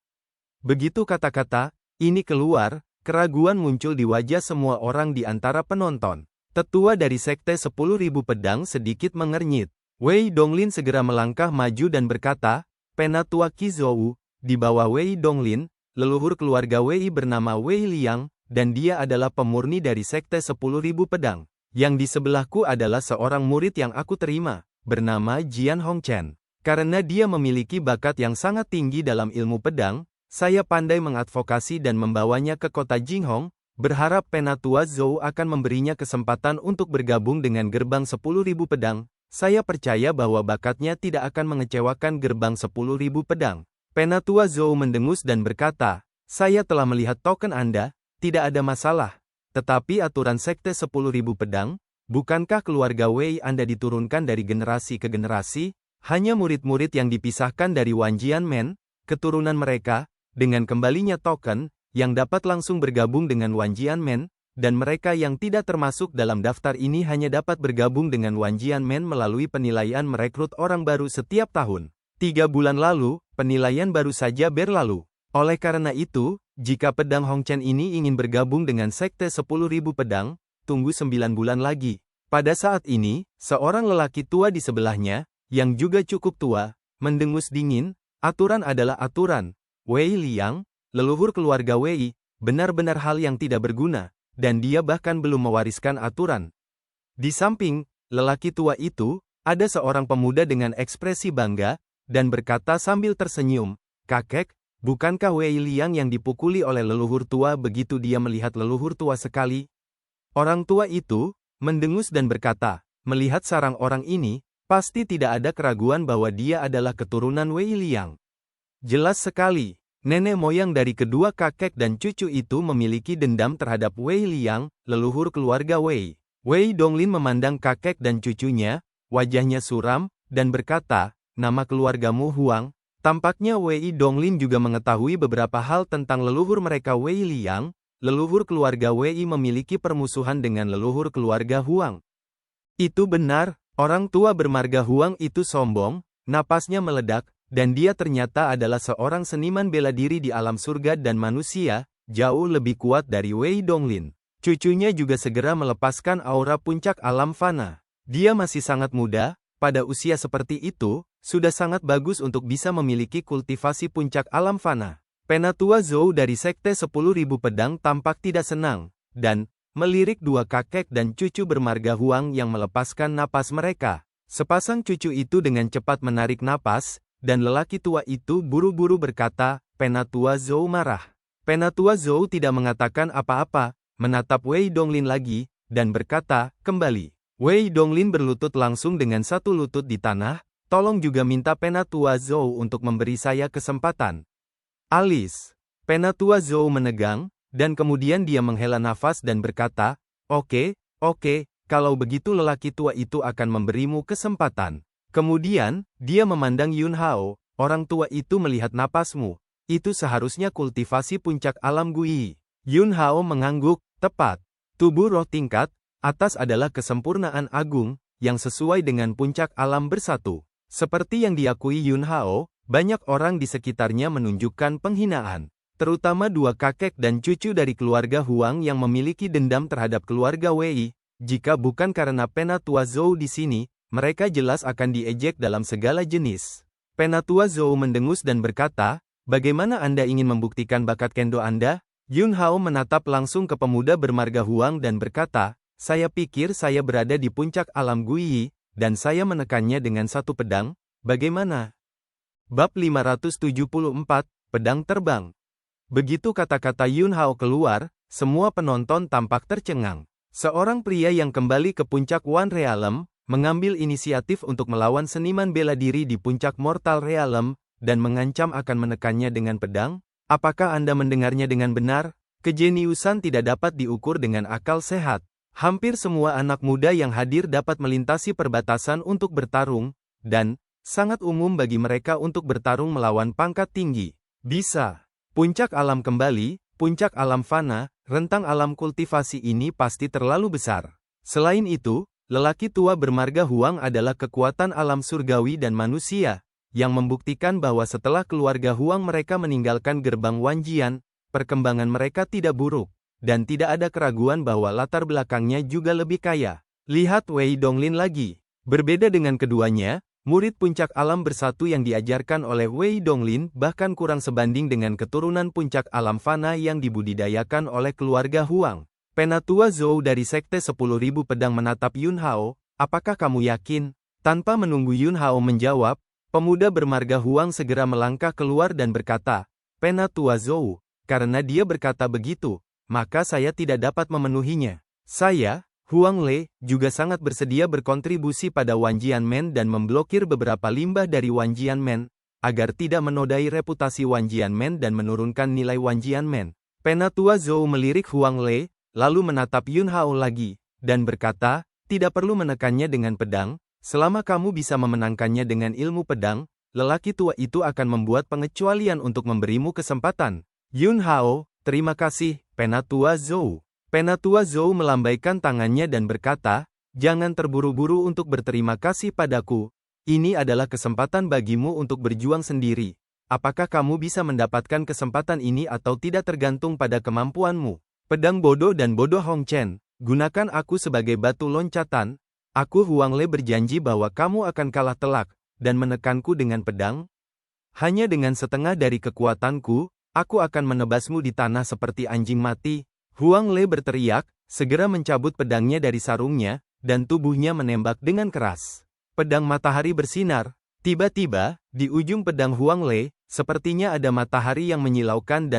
Begitu kata-kata ini keluar, keraguan muncul di wajah semua orang di antara penonton. Tetua dari sekte 10.000 pedang sedikit mengernyit. Wei Donglin segera melangkah maju dan berkata, Penatua Qizhou, di bawah Wei Donglin, leluhur keluarga Wei bernama Wei Liang, dan dia adalah pemurni dari sekte 10.000 pedang. Yang di sebelahku adalah seorang murid yang aku terima, bernama Jian Hongchen. Karena dia memiliki bakat yang sangat tinggi dalam ilmu pedang, saya pandai mengadvokasi dan membawanya ke kota Jinghong, berharap Penatua Zhou akan memberinya kesempatan untuk bergabung dengan gerbang 10.000 pedang. Saya percaya bahwa bakatnya tidak akan mengecewakan gerbang 10.000 pedang. Penatua Zhou mendengus dan berkata, saya telah melihat token Anda, tidak ada masalah. Tetapi aturan sekte 10.000 pedang, bukankah keluarga Wei Anda diturunkan dari generasi ke generasi? Hanya murid-murid yang dipisahkan dari Wan Jianmen, keturunan mereka, dengan kembalinya token, yang dapat langsung bergabung dengan Wan Jianmen, dan mereka yang tidak termasuk dalam daftar ini hanya dapat bergabung dengan Wan Jianmen melalui penilaian merekrut orang baru setiap tahun. 3 bulan lalu, penilaian baru saja berlalu. Oleh karena itu, jika pedang Hongchen ini ingin bergabung dengan sekte 10.000 pedang, tunggu 9 bulan lagi. Pada saat ini, seorang lelaki tua di sebelahnya, yang juga cukup tua, mendengus dingin, aturan adalah aturan. Wei Liang, leluhur keluarga Wei, benar-benar hal yang tidak berguna. Dan dia bahkan belum mewariskan aturan. Di samping lelaki tua itu, ada seorang pemuda dengan ekspresi bangga, dan berkata sambil tersenyum, kakek, bukankah Wei Liang yang dipukuli oleh leluhur tua begitu dia melihat leluhur tua sekali? Orang tua itu, mendengus dan berkata, melihat sarang orang ini, pasti tidak ada keraguan bahwa dia adalah keturunan Wei Liang. Jelas sekali. Nenek moyang dari kedua kakek dan cucu itu memiliki dendam terhadap Wei Liang, leluhur keluarga Wei. Wei Donglin memandang kakek dan cucunya, wajahnya suram, dan berkata, nama keluargamu Huang. Tampaknya Wei Donglin juga mengetahui beberapa hal tentang leluhur mereka Wei Liang. Leluhur keluarga Wei memiliki permusuhan dengan leluhur keluarga Huang. Itu benar, orang tua bermarga Huang itu sombong, napasnya meledak, dan dia ternyata adalah seorang seniman bela diri di alam surga dan manusia, jauh lebih kuat dari Wei Donglin. Cucunya juga segera melepaskan aura puncak alam fana. Dia masih sangat muda, pada usia seperti itu, sudah sangat bagus untuk bisa memiliki kultivasi puncak alam fana. Penatua Zhou dari sekte 10.000 pedang tampak tidak senang, dan melirik dua kakek dan cucu bermarga Huang yang melepaskan napas mereka. Sepasang cucu itu dengan cepat menarik napas, dan lelaki tua itu buru-buru berkata, Penatua Zhou marah. Penatua Zhou tidak mengatakan apa-apa, menatap Wei Donglin lagi, dan berkata, kembali. Wei Donglin berlutut langsung dengan satu lutut di tanah, tolong juga minta Penatua Zhou untuk memberi saya kesempatan. Alis. Penatua Zhou menegang, dan kemudian dia menghela nafas dan berkata, oke, kalau begitu lelaki tua itu akan memberimu kesempatan. Kemudian, dia memandang Yun Hao, orang tua itu melihat napasmu. Itu seharusnya kultivasi puncak alam Gui. Yun Hao mengangguk, tepat. Tubuh roh tingkat atas adalah kesempurnaan agung, yang sesuai dengan puncak alam bersatu. Seperti yang diakui Yun Hao, banyak orang di sekitarnya menunjukkan penghinaan. Terutama dua kakek dan cucu dari keluarga Huang yang memiliki dendam terhadap keluarga Wei. Jika bukan karena Penatua Zhou di sini, mereka jelas akan diejek dalam segala jenis. Penatua Zhou mendengus dan berkata, bagaimana Anda ingin membuktikan bakat kendo Anda? Yun Hao menatap langsung ke pemuda bermarga Huang dan berkata, saya pikir saya berada di puncak alam Gui, dan saya menekannya dengan satu pedang, bagaimana? Bab 574, Pedang Terbang. Begitu kata-kata Yun Hao keluar, semua penonton tampak tercengang. Seorang pria yang kembali ke puncak Wan Realm, mengambil inisiatif untuk melawan seniman bela diri di puncak Mortal Realm, dan mengancam akan menekannya dengan pedang? Apakah Anda mendengarnya dengan benar? Kejeniusan tidak dapat diukur dengan akal sehat. Hampir semua anak muda yang hadir dapat melintasi perbatasan untuk bertarung, dan sangat umum bagi mereka untuk bertarung melawan pangkat tinggi. Bisa. Puncak alam kembali, puncak alam fana, rentang alam kultivasi ini pasti terlalu besar. Selain itu, lelaki tua bermarga Huang adalah kekuatan alam surgawi dan manusia, yang membuktikan bahwa setelah keluarga Huang mereka meninggalkan gerbang Wanjian, perkembangan mereka tidak buruk, dan tidak ada keraguan bahwa latar belakangnya juga lebih kaya. Lihat Wei Donglin lagi. Berbeda dengan keduanya, murid puncak alam bersatu yang diajarkan oleh Wei Donglin bahkan kurang sebanding dengan keturunan puncak alam fana yang dibudidayakan oleh keluarga Huang. Penatua Zhou dari Sekte 10.000 Pedang menatap Yun Hao, apakah kamu yakin? Tanpa menunggu Yun Hao menjawab, pemuda bermarga Huang segera melangkah keluar dan berkata, Penatua Zhou, karena dia berkata begitu, maka saya tidak dapat memenuhinya. Saya, Huang Le, juga sangat bersedia berkontribusi pada Wanjian Men dan memblokir beberapa limbah dari Wanjian Men, agar tidak menodai reputasi Wanjian Men dan menurunkan nilai Wanjian Men. Penatua Zhou melirik Huang Le, lalu menatap Yun Hao lagi, dan berkata, tidak perlu menekannya dengan pedang, selama kamu bisa memenangkannya dengan ilmu pedang, lelaki tua itu akan membuat pengecualian untuk memberimu kesempatan. Yun Hao, terima kasih, Penatua Zhou. Penatua Zhou melambaikan tangannya dan berkata, jangan terburu-buru untuk berterima kasih padaku. Ini adalah kesempatan bagimu untuk berjuang sendiri. Apakah kamu bisa mendapatkan kesempatan ini atau tidak tergantung pada kemampuanmu. Pedang bodoh dan bodoh Hong Chen, gunakan aku sebagai batu loncatan. Aku Huang Le berjanji bahwa kamu akan kalah telak, dan menekanku dengan pedang. Hanya dengan setengah dari kekuatanku, aku akan menebasmu di tanah seperti anjing mati. Huang Le berteriak, segera mencabut pedangnya dari sarungnya, dan tubuhnya menembak dengan keras. Pedang matahari bersinar. Tiba-tiba, di ujung pedang Huang Le, sepertinya ada matahari yang menyilaukan,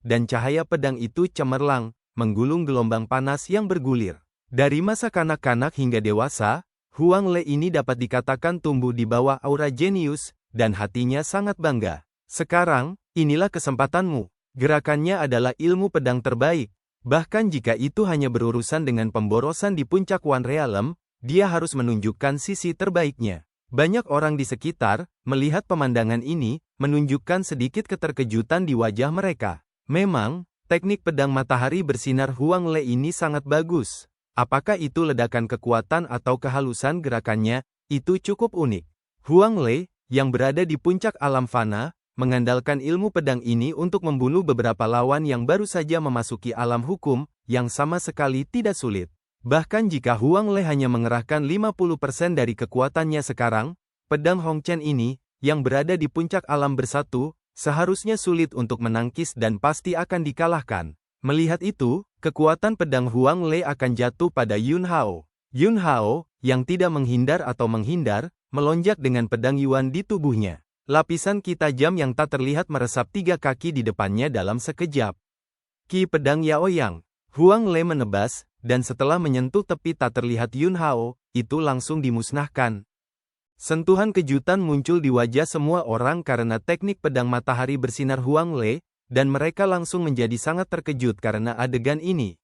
dan cahaya pedang itu cemerlang, menggulung gelombang panas yang bergulir. Dari masa kanak-kanak hingga dewasa, Huang Le ini dapat dikatakan tumbuh di bawah aura jenius, dan hatinya sangat bangga. Sekarang, inilah kesempatanmu. Gerakannya adalah ilmu pedang terbaik. Bahkan jika itu hanya berurusan dengan pemborosan di puncak One Realm, dia harus menunjukkan sisi terbaiknya. Banyak orang di sekitar, melihat pemandangan ini, menunjukkan sedikit keterkejutan di wajah mereka. Memang, teknik pedang matahari bersinar Huang Le ini sangat bagus. Apakah itu ledakan kekuatan atau kehalusan gerakannya, itu cukup unik. Huang Le, yang berada di puncak alam fana, mengandalkan ilmu pedang ini untuk membunuh beberapa lawan yang baru saja memasuki alam hukum, yang sama sekali tidak sulit. Bahkan jika Huang Le hanya mengerahkan 50% dari kekuatannya sekarang, pedang Hong Chen ini, yang berada di puncak alam bersatu, seharusnya sulit untuk menangkis dan pasti akan dikalahkan. Melihat itu, kekuatan pedang Huang Le akan jatuh pada Yun Hao. Yun Hao, yang tidak menghindar atau menghindar, melonjak dengan pedang Yuan di tubuhnya. Lapisan ki tajam yang tak terlihat meresap 3 kaki di depannya dalam sekejap. Ki pedang Yaoyang. Huang Le menebas, dan setelah menyentuh tepi tak terlihat Yun Hao, itu langsung dimusnahkan. Sentuhan kejutan muncul di wajah semua orang karena teknik pedang matahari bersinar Huang Le, dan mereka langsung menjadi sangat terkejut karena adegan ini.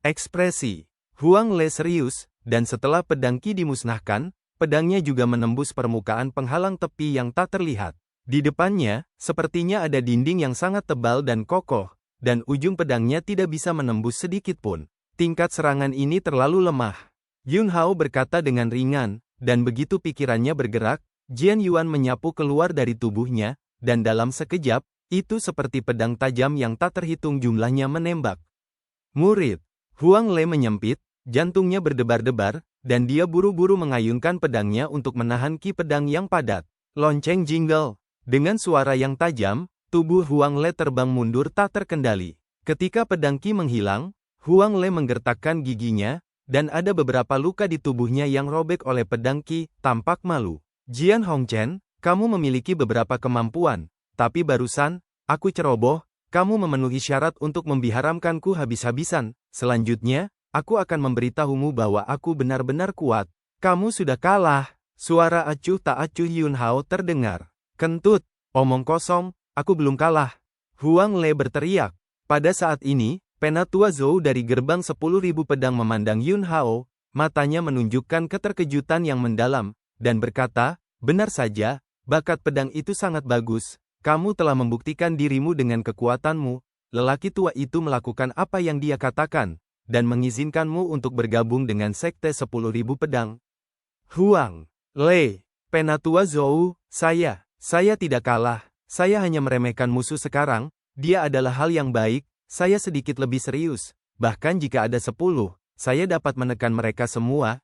Ekspresi Huang Le serius, dan setelah pedang Qi dimusnahkan, pedangnya juga menembus permukaan penghalang tepi yang tak terlihat. Di depannya, sepertinya ada dinding yang sangat tebal dan kokoh, dan ujung pedangnya tidak bisa menembus sedikit pun. Tingkat serangan ini terlalu lemah. Yun Hao berkata dengan ringan, dan begitu pikirannya bergerak, Jian Yuan menyapu keluar dari tubuhnya, dan dalam sekejap, itu seperti pedang tajam yang tak terhitung jumlahnya menembak. Murid. Huang Le menyempit, jantungnya berdebar-debar, dan dia buru-buru mengayunkan pedangnya untuk menahan ki pedang yang padat. Lonceng jingle. Dengan suara yang tajam, tubuh Huang Le terbang mundur tak terkendali. Ketika pedang ki menghilang, Huang Le menggertakkan giginya, dan ada beberapa luka di tubuhnya yang robek oleh pedang ki, tampak malu. Jian Hongchen, kamu memiliki beberapa kemampuan. Tapi barusan, aku ceroboh, kamu memenuhi syarat untuk membiharamkanku habis-habisan. Selanjutnya, aku akan memberitahumu bahwa aku benar-benar kuat. Kamu sudah kalah. Suara acuh tak acuh Yun Hao terdengar. Kentut, omong kosong, aku belum kalah. Huang Le berteriak. Pada saat ini, Penatua Zhou dari gerbang 10.000 pedang memandang Yun Hao, matanya menunjukkan keterkejutan yang mendalam, dan berkata, "Benar saja, bakat pedang itu sangat bagus. Kamu telah membuktikan dirimu dengan kekuatanmu." Lelaki tua itu melakukan apa yang dia katakan, dan mengizinkanmu untuk bergabung dengan Sekte 10.000 Pedang. Huang Le, Penatua Zhou, saya tidak kalah. Saya hanya meremehkan musuh sekarang. Dia adalah hal yang baik. Saya sedikit lebih serius. Bahkan jika ada 10, saya dapat menekan mereka semua.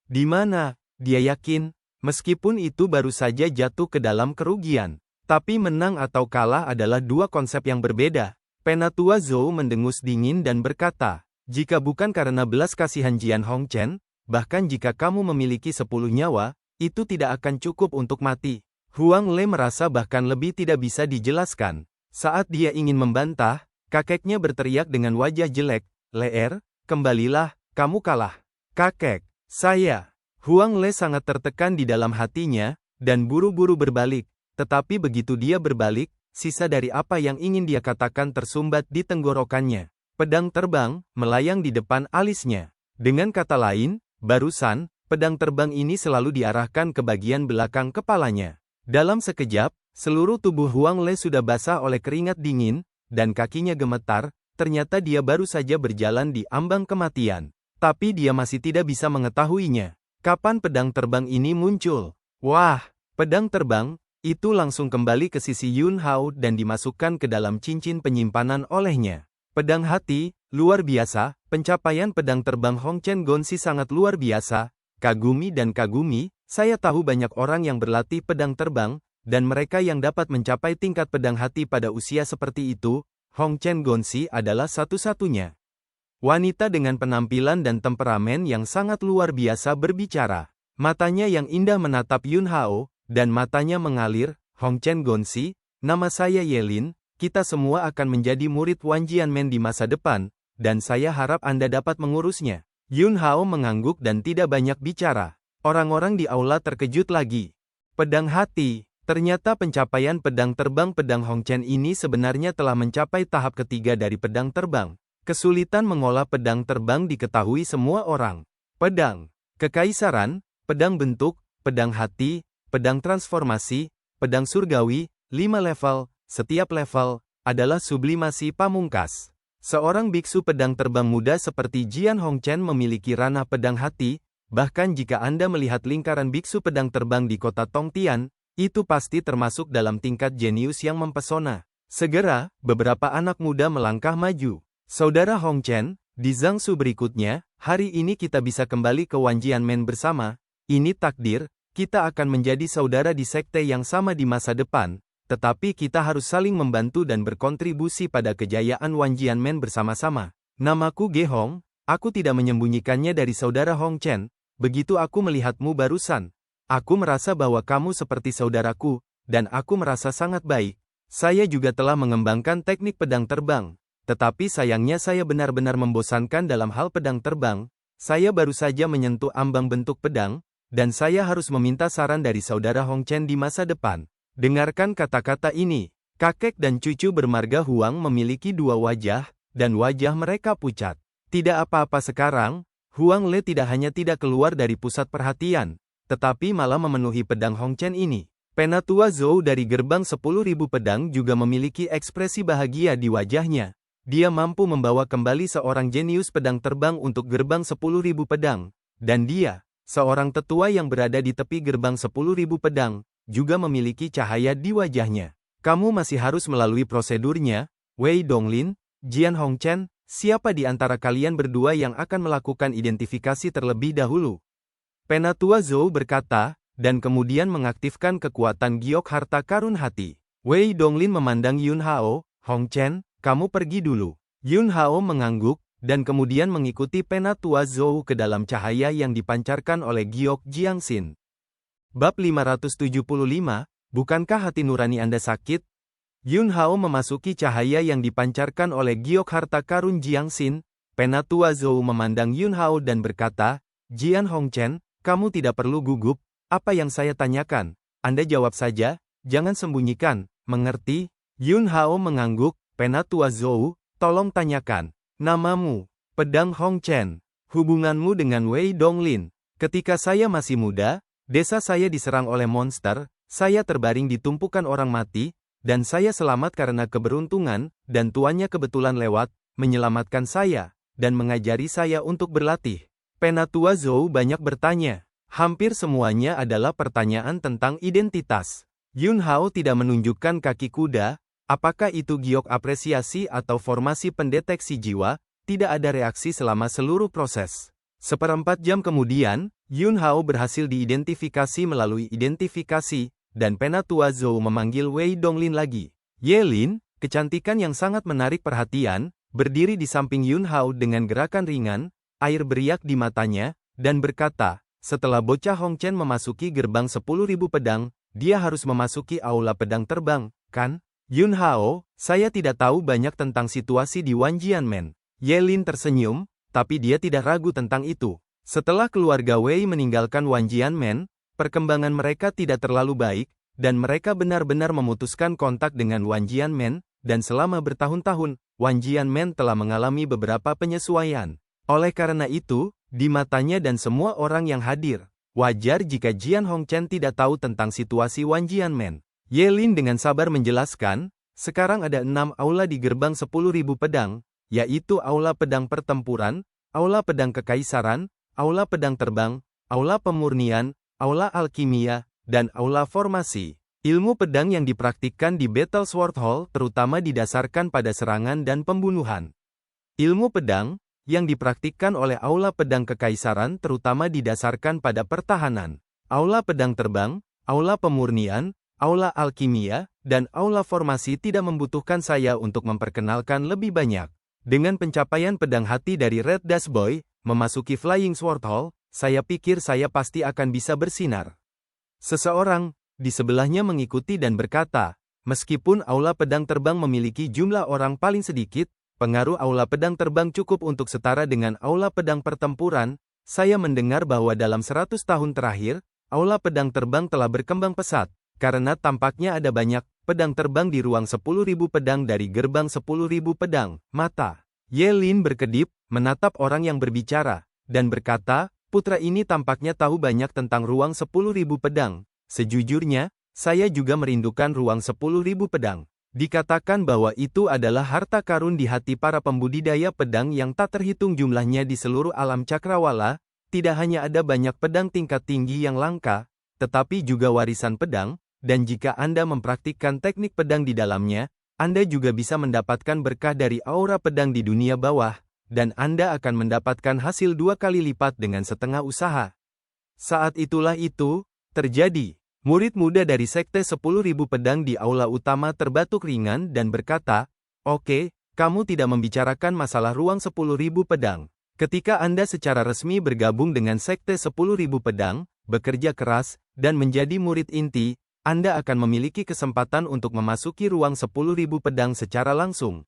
Di mana? Dia yakin, meskipun itu baru saja jatuh ke dalam kerugian. Tapi menang atau kalah adalah dua konsep yang berbeda. Penatua Zhou mendengus dingin dan berkata, "Jika bukan karena belas kasihan Jian Hongchen, bahkan jika kamu memiliki 10 nyawa, itu tidak akan cukup untuk mati." Huang Le merasa bahkan lebih tidak bisa dijelaskan. Saat dia ingin membantah, kakeknya berteriak dengan wajah jelek, "Leer, kembalilah, kamu kalah." "Kakek, saya." Huang Le sangat tertekan di dalam hatinya, dan buru-buru berbalik. Tetapi begitu dia berbalik, sisa dari apa yang ingin dia katakan tersumbat di tenggorokannya. Pedang terbang melayang di depan alisnya. Dengan kata lain, barusan, pedang terbang ini selalu diarahkan ke bagian belakang kepalanya. Dalam sekejap, seluruh tubuh Huang Le sudah basah oleh keringat dingin, dan kakinya gemetar. Ternyata dia baru saja berjalan di ambang kematian. Tapi dia masih tidak bisa mengetahuinya. Kapan pedang terbang ini muncul? Wah, pedang terbang itu langsung kembali ke sisi Yun Hao dan dimasukkan ke dalam cincin penyimpanan olehnya. Pedang hati, luar biasa. Pencapaian pedang terbang Hongchen Gonsi sangat luar biasa. Kagumi dan kagumi. Saya tahu banyak orang yang berlatih pedang terbang, dan mereka yang dapat mencapai tingkat pedang hati pada usia seperti itu. Hongchen Gonsi adalah satu-satunya wanita dengan penampilan dan temperamen yang sangat luar biasa berbicara. Matanya yang indah menatap Yun Hao, dan matanya mengalir. "Hongchen Gonsi, nama saya Yelin, kita semua akan menjadi murid Wan Jianmen di masa depan, dan saya harap Anda dapat mengurusnya." Yun Hao mengangguk dan tidak banyak bicara. Orang-orang di aula terkejut lagi. Pedang hati. Ternyata pencapaian pedang terbang pedang Hongchen ini sebenarnya telah mencapai tahap ketiga dari pedang terbang. Kesulitan mengolah pedang terbang diketahui semua orang. Pedang kekaisaran, pedang bentuk, pedang hati, pedang transformasi, pedang surgawi, 5 level, setiap level adalah sublimasi pamungkas. Seorang biksu pedang terbang muda seperti Jian Hongchen memiliki ranah pedang hati. Bahkan jika Anda melihat lingkaran biksu pedang terbang di kota Tongtian, itu pasti termasuk dalam tingkat jenius yang mempesona. Segera, beberapa anak muda melangkah maju. "Saudara Hongchen, di Zhangsu berikutnya, hari ini kita bisa kembali ke Wan Jianmen bersama. Ini takdir, kita akan menjadi saudara di sekte yang sama di masa depan, tetapi kita harus saling membantu dan berkontribusi pada kejayaan Wan Jianmen bersama-sama. Namaku Ge Hong, aku tidak menyembunyikannya dari saudara Hongchen. Begitu aku melihatmu barusan, aku merasa bahwa kamu seperti saudaraku, dan aku merasa sangat baik. Saya juga telah mengembangkan teknik pedang terbang, tetapi sayangnya saya benar-benar membosankan dalam hal pedang terbang. Saya baru saja menyentuh ambang bentuk pedang, dan saya harus meminta saran dari saudara Hongchen di masa depan." Dengarkan kata-kata ini. Kakek dan cucu bermarga Huang memiliki dua wajah, dan wajah mereka pucat. Tidak apa-apa sekarang. Huang Le tidak hanya tidak keluar dari pusat perhatian, tetapi malah memenuhi pedang Hongchen ini. Penatua Zhou dari gerbang 10.000 pedang juga memiliki ekspresi bahagia di wajahnya. Dia mampu membawa kembali seorang jenius pedang terbang untuk gerbang 10.000 pedang. Dan dia, seorang tetua yang berada di tepi gerbang 10.000 pedang, juga memiliki cahaya di wajahnya. "Kamu masih harus melalui prosedurnya, Wei Donglin, Jian Hongchen. Siapa di antara kalian berdua yang akan melakukan identifikasi terlebih dahulu?" Penatua Zhou berkata, dan kemudian mengaktifkan kekuatan giok harta karun hati. Wei Donglin memandang Yun Hao. "Hongchen, kamu pergi dulu." Yun Hao mengangguk, dan kemudian mengikuti Penatua Zhou ke dalam cahaya yang dipancarkan oleh giok Jiangxin. Bab 575, bukankah hati nurani Anda sakit? Yun Hao memasuki cahaya yang dipancarkan oleh giok harta karun Jiangxin. Penatua Zhou memandang Yun Hao dan berkata, "Jian Hongchen, kamu tidak perlu gugup. Apa yang saya tanyakan? Anda jawab saja, jangan sembunyikan, mengerti?" Yun Hao mengangguk. "Penatua Zhou, tolong tanyakan. Namamu?" "Pedang Hongchen." "Hubunganmu dengan Wei Donglin?" "Ketika saya masih muda, Desa saya diserang oleh monster, saya terbaring di tumpukan orang mati, dan saya selamat karena keberuntungan, dan tuannya kebetulan lewat, menyelamatkan saya, dan mengajari saya untuk berlatih. Penatua Zhou banyak bertanya. Hampir semuanya adalah pertanyaan tentang identitas. Yun Hao tidak menunjukkan kaki kuda, apakah itu giok apresiasi atau formasi pendeteksi jiwa, tidak ada reaksi selama seluruh proses. Seperempat jam kemudian, Yun Hao berhasil diidentifikasi melalui identifikasi, dan Penatua Zhou memanggil Wei Donglin lagi. Ye Lin, kecantikan yang sangat menarik perhatian, berdiri di samping Yun Hao dengan gerakan ringan, air beriak di matanya, dan berkata, setelah bocah Hong Chen memasuki gerbang 10.000 pedang, dia harus memasuki aula pedang terbang, kan? Yun Hao, saya tidak tahu banyak tentang situasi di Wanjianmen. Ye Lin tersenyum, tapi dia tidak ragu tentang itu. Setelah keluarga Wei meninggalkan Wanjianmen, perkembangan mereka tidak terlalu baik, dan mereka benar-benar memutuskan kontak dengan Wanjianmen, dan selama bertahun-tahun, Wanjianmen telah mengalami beberapa penyesuaian. Oleh karena itu, di matanya dan semua orang yang hadir, wajar jika Jian Hongchen tidak tahu tentang situasi Wanjianmen. Ye Lin dengan sabar menjelaskan, sekarang ada 6 aula di gerbang 10.000 pedang, yaitu aula pedang pertempuran, aula pedang kekaisaran, aula pedang terbang, aula pemurnian, aula alkimia, dan aula formasi. Ilmu pedang yang dipraktikkan di Battle Sword Hall terutama didasarkan pada serangan dan pembunuhan. Ilmu pedang, yang dipraktikkan oleh aula pedang kekaisaran terutama didasarkan pada pertahanan. Aula pedang terbang, aula pemurnian, aula alkimia, dan aula formasi tidak membutuhkan saya untuk memperkenalkan lebih banyak. Dengan pencapaian pedang hati dari Red Dash Boy, memasuki Flying Sword Hall, saya pikir saya pasti akan bisa bersinar. Seseorang di sebelahnya mengikuti dan berkata, meskipun aula pedang terbang memiliki jumlah orang paling sedikit, pengaruh aula pedang terbang cukup untuk setara dengan aula pedang pertempuran. Saya mendengar bahwa dalam 100 tahun terakhir, aula pedang terbang telah berkembang pesat, karena tampaknya ada banyak pedang terbang di ruang 10.000 pedang dari gerbang 10.000 pedang. Mata Ye Lin berkedip, menatap orang yang berbicara, dan berkata, putra ini tampaknya tahu banyak tentang ruang 10.000 pedang. Sejujurnya, saya juga merindukan ruang 10.000 pedang. Dikatakan bahwa itu adalah harta karun di hati para pembudidaya pedang yang tak terhitung jumlahnya di seluruh alam cakrawala. Tidak hanya ada banyak pedang tingkat tinggi yang langka, tetapi juga warisan pedang, dan jika Anda mempraktikkan teknik pedang di dalamnya, Anda juga bisa mendapatkan berkah dari aura pedang di dunia bawah, dan Anda akan mendapatkan hasil 2 kali lipat dengan setengah usaha. Saat itulah itu terjadi. Murid muda dari Sekte 10.000 pedang di aula utama terbatuk ringan dan berkata, oke, kamu tidak membicarakan masalah ruang 10.000 pedang. Ketika Anda secara resmi bergabung dengan Sekte 10.000 pedang, bekerja keras, dan menjadi murid inti, Anda akan memiliki kesempatan untuk memasuki ruang 10.000 pedang secara langsung.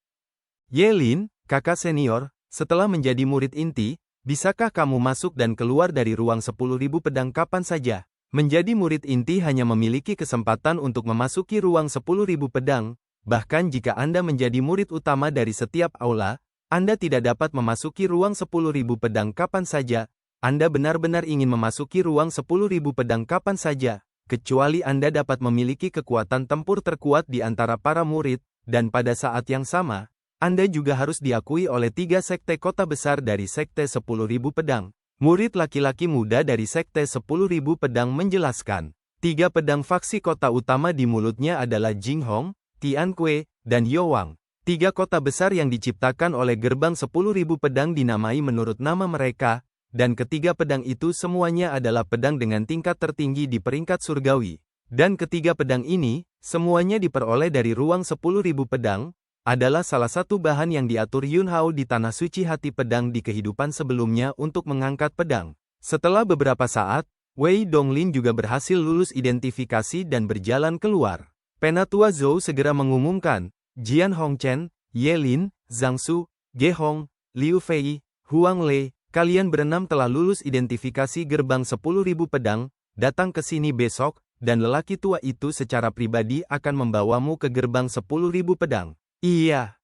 Ye Lin, kakak senior, setelah menjadi murid inti, bisakah kamu masuk dan keluar dari ruang 10.000 pedang kapan saja? Menjadi murid inti hanya memiliki kesempatan untuk memasuki ruang 10.000 pedang, bahkan jika Anda menjadi murid utama dari setiap aula, Anda tidak dapat memasuki ruang 10.000 pedang kapan saja. Anda benar-benar ingin memasuki ruang 10.000 pedang kapan saja, kecuali Anda dapat memiliki kekuatan tempur terkuat di antara para murid, dan pada saat yang sama, Anda juga harus diakui oleh 3 sekte kota besar dari Sekte 10.000 pedang. Murid laki-laki muda dari Sekte 10.000 pedang menjelaskan, 3 pedang faksi kota utama di mulutnya adalah Jinghong, Tianque, dan Yowang. 3 kota besar yang diciptakan oleh gerbang 10.000 pedang dinamai menurut nama mereka, dan ketiga pedang itu semuanya adalah pedang dengan tingkat tertinggi di peringkat surgawi. Dan ketiga pedang ini, semuanya diperoleh dari ruang 10.000 pedang, adalah salah satu bahan yang diatur Yun Hao di tanah suci hati pedang di kehidupan sebelumnya untuk mengangkat pedang. Setelah beberapa saat, Wei Donglin juga berhasil lulus identifikasi dan berjalan keluar. Penatua Zhou segera mengumumkan, Jian Hongchen, Ye Lin, Zhang Su, Ge Hong, Liu Fei, Huang Lei, kalian berenam telah lulus identifikasi gerbang 10.000 pedang, datang ke sini besok, dan lelaki tua itu secara pribadi akan membawamu ke gerbang 10.000 pedang. Iya,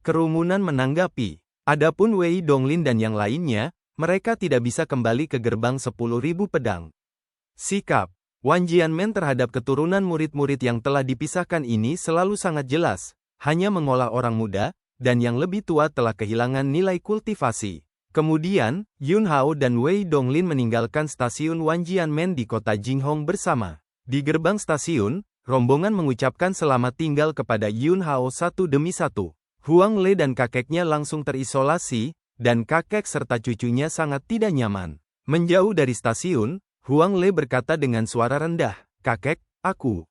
kerumunan menanggapi. Adapun Wei Donglin dan yang lainnya, mereka tidak bisa kembali ke gerbang 10.000 pedang. Sikap Wan Jianmen terhadap keturunan murid-murid yang telah dipisahkan ini selalu sangat jelas, hanya mengolah orang muda, dan yang lebih tua telah kehilangan nilai kultivasi. Kemudian, Yun Hao dan Wei Donglin meninggalkan stasiun Wan Jianmen di kota Jinghong bersama. Di gerbang stasiun, rombongan mengucapkan selamat tinggal kepada Yun Hao satu demi satu. Huang Le dan kakeknya langsung terisolasi, dan kakek serta cucunya sangat tidak nyaman. Menjauh dari stasiun, Huang Le berkata dengan suara rendah, "Kakek, aku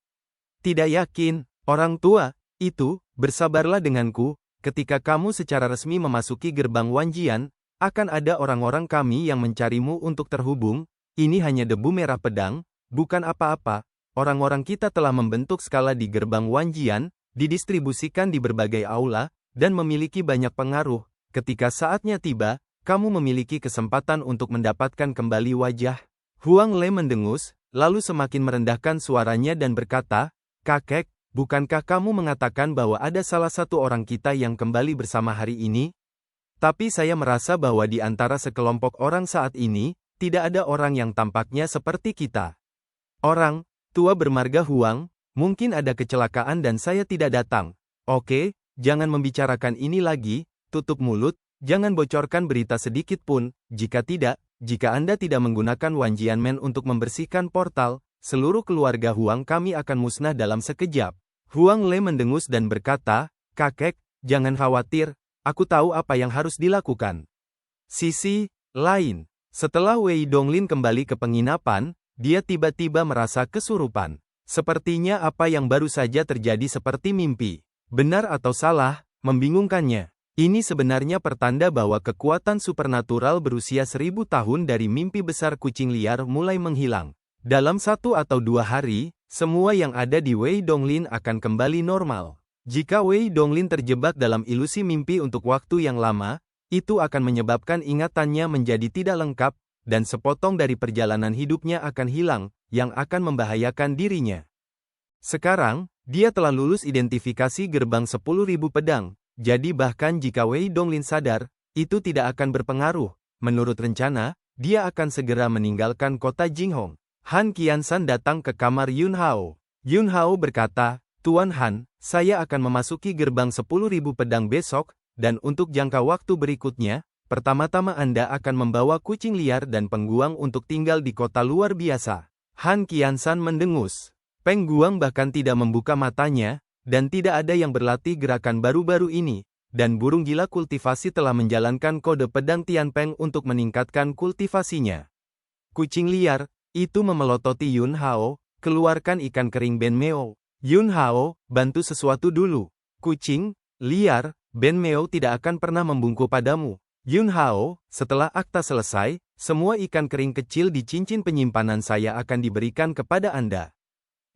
tidak yakin, orang tua, itu, bersabarlah denganku, ketika kamu secara resmi memasuki gerbang Wanjian, akan ada orang-orang kami yang mencarimu untuk terhubung, ini hanya debu merah pedang, bukan apa-apa, orang-orang kita telah membentuk skala di gerbang Wanjian, didistribusikan di berbagai aula, dan memiliki banyak pengaruh, ketika saatnya tiba, kamu memiliki kesempatan untuk mendapatkan kembali wajah." Huang Le mendengus, lalu semakin merendahkan suaranya dan berkata, "Kakek, bukankah kamu mengatakan bahwa ada salah satu orang kita yang kembali bersama hari ini? Tapi saya merasa bahwa di antara sekelompok orang saat ini, tidak ada orang yang tampaknya seperti kita. Orang tua bermarga Huang, mungkin ada kecelakaan dan saya tidak datang. Oke, jangan membicarakan ini lagi, tutup mulut, jangan bocorkan berita sedikit pun, jika tidak, jika Anda tidak menggunakan Wan Jianmen untuk membersihkan portal, seluruh keluarga Huang kami akan musnah dalam sekejap." Huang Le mendengus dan berkata, "Kakek, jangan khawatir, aku tahu apa yang harus dilakukan." Sisi lain, setelah Wei Donglin kembali ke penginapan, dia tiba-tiba merasa kesurupan. Sepertinya apa yang baru saja terjadi seperti mimpi. Benar atau salah, membingungkannya. Ini sebenarnya pertanda bahwa kekuatan supernatural berusia 1000 tahun dari mimpi besar kucing liar mulai menghilang. Dalam 1 atau 2 hari, semua yang ada di Wei Donglin akan kembali normal. Jika Wei Donglin terjebak dalam ilusi mimpi untuk waktu yang lama, itu akan menyebabkan ingatannya menjadi tidak lengkap, dan sepotong dari perjalanan hidupnya akan hilang, yang akan membahayakan dirinya. Sekarang, dia telah lulus identifikasi gerbang 10.000 pedang. Jadi bahkan jika Wei Donglin sadar, itu tidak akan berpengaruh. Menurut rencana, dia akan segera meninggalkan kota Jinghong. Han Qiansan datang ke kamar Yun Hao. Yun Hao berkata, "Tuan Han, saya akan memasuki gerbang 10.000 pedang besok, dan untuk jangka waktu berikutnya, pertama-tama Anda akan membawa kucing liar dan pengguang untuk tinggal di kota luar biasa." Han Qiansan mendengus. Peng Guang bahkan tidak membuka matanya, dan tidak ada yang berlatih gerakan baru-baru ini, dan burung gila kultivasi telah menjalankan kode pedang Tianpeng untuk meningkatkan kultivasinya. Kucing liar, itu memelototi Yun Hao, keluarkan ikan kering Ben Meo. Yun Hao, bantu sesuatu dulu. Kucing liar, Ben Meo tidak akan pernah membungkuk padamu. Yun Hao, setelah akta selesai, semua ikan kering kecil di cincin penyimpanan saya akan diberikan kepada Anda.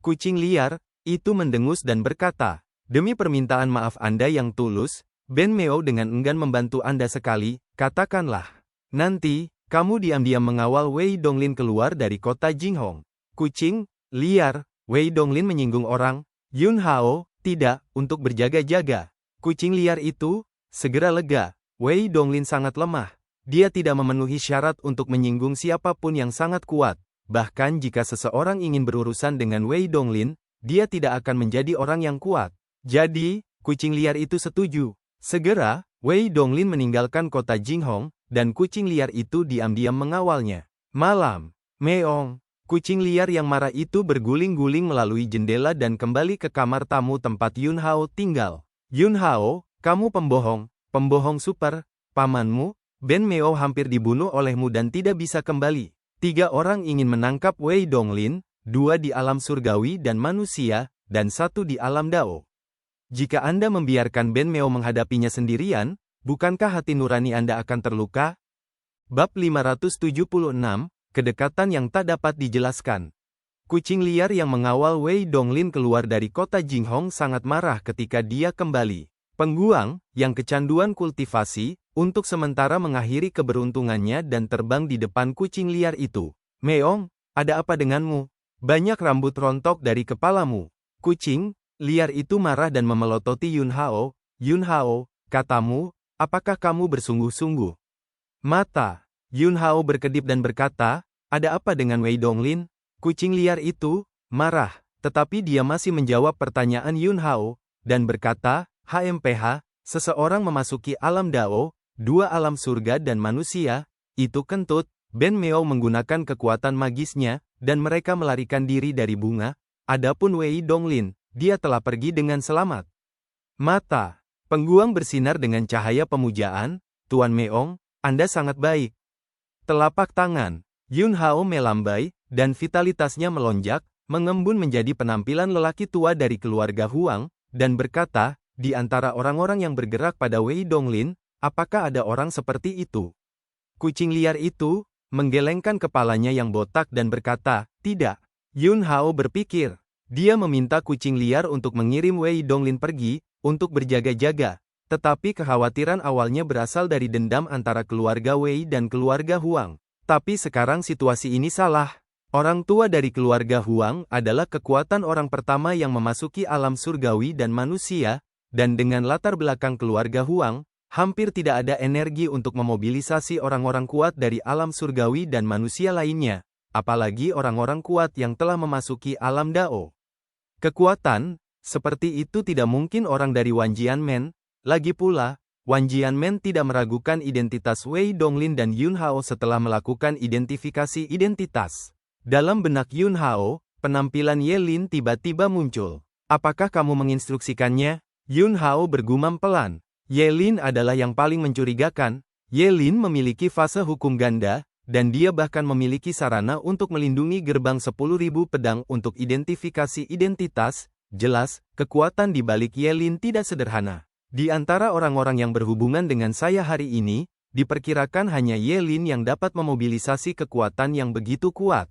Kucing liar, itu mendengus dan berkata, "Demi permintaan maaf Anda yang tulus, Ben Meo dengan enggan membantu Anda sekali, katakanlah. Nanti, kamu diam-diam mengawal Wei Donglin keluar dari kota Jinghong." Kucing liar, Wei Donglin menyinggung orang. Yun Hao, tidak, untuk berjaga-jaga. Kucing liar itu, segera lega. Wei Donglin sangat lemah. Dia tidak memenuhi syarat untuk menyinggung siapapun yang sangat kuat. Bahkan jika seseorang ingin berurusan dengan Wei Donglin, dia tidak akan menjadi orang yang kuat. Jadi, kucing liar itu setuju. Segera, Wei Donglin meninggalkan kota Jinghong, dan kucing liar itu diam-diam mengawalnya. Malam, meong. Kucing liar yang marah itu berguling-guling melalui jendela dan kembali ke kamar tamu tempat Yun Hao tinggal. Yun Hao, kamu pembohong, pembohong super, pamanmu, Ben Meo hampir dibunuh olehmu dan tidak bisa kembali. 3 orang ingin menangkap Wei Donglin, 2 di alam surgawi dan manusia, dan 1 di alam Dao. Jika Anda membiarkan Ben Meo menghadapinya sendirian, bukankah hati nurani Anda akan terluka? Bab 576, Kedekatan yang tak dapat dijelaskan. Kucing liar yang mengawal Wei Donglin keluar dari kota Jinghong sangat marah ketika dia kembali. Pengguang, yang kecanduan kultivasi, untuk sementara mengakhiri keberuntungannya dan terbang di depan kucing liar itu. "Meong, ada apa denganmu? Banyak rambut rontok dari kepalamu." Kucing liar itu marah dan memelototi Yun Hao. "Yun Hao, katamu, apakah kamu bersungguh-sungguh?" Mata Yun Hao berkedip dan berkata, "Ada apa dengan Wei Donglin?" Kucing liar itu marah, tetapi dia masih menjawab pertanyaan Yun Hao, dan berkata, HMPH, seseorang memasuki alam Dao, dua alam surga dan manusia, itu kentut. Ben Meo menggunakan kekuatan magisnya, dan mereka melarikan diri dari bunga. Adapun Wei Donglin, dia telah pergi dengan selamat. Mata Pengguang bersinar dengan cahaya pemujaan. Tuan Meong, Anda sangat baik. Telapak tangan Yun Hao melambai, dan vitalitasnya melonjak, mengembun menjadi penampilan lelaki tua dari keluarga Huang, dan berkata, di antara orang-orang yang bergerak pada Wei Donglin, apakah ada orang seperti itu? Kucing liar itu menggelengkan kepalanya yang botak dan berkata, tidak. Yun Hao berpikir. Dia meminta kucing liar untuk mengirim Wei Donglin pergi, untuk berjaga-jaga. Tetapi kekhawatiran awalnya berasal dari dendam antara keluarga Wei dan keluarga Huang. Tapi sekarang situasi ini salah. Orang tua dari keluarga Huang adalah kekuatan orang pertama yang memasuki alam surgawi dan manusia, dan dengan latar belakang keluarga Huang, hampir tidak ada energi untuk memobilisasi orang-orang kuat dari alam surgawi dan manusia lainnya, apalagi orang-orang kuat yang telah memasuki alam Dao. Kekuatan seperti itu tidak mungkin orang dari Wan Jianmen. Lagi pula, Wan Jianmen tidak meragukan identitas Wei Donglin dan Yun Hao setelah melakukan identifikasi identitas. Dalam benak Yun Hao, penampilan Ye Lin tiba-tiba muncul. Apakah kamu menginstruksikannya? Yun Hao bergumam pelan. Ye Lin adalah yang paling mencurigakan. Ye Lin memiliki fase hukum ganda, dan dia bahkan memiliki sarana untuk melindungi gerbang 10.000 pedang untuk identifikasi identitas. Jelas, kekuatan di balik Ye Lin tidak sederhana. Di antara orang-orang yang berhubungan dengan saya hari ini, diperkirakan hanya Ye Lin yang dapat memobilisasi kekuatan yang begitu kuat.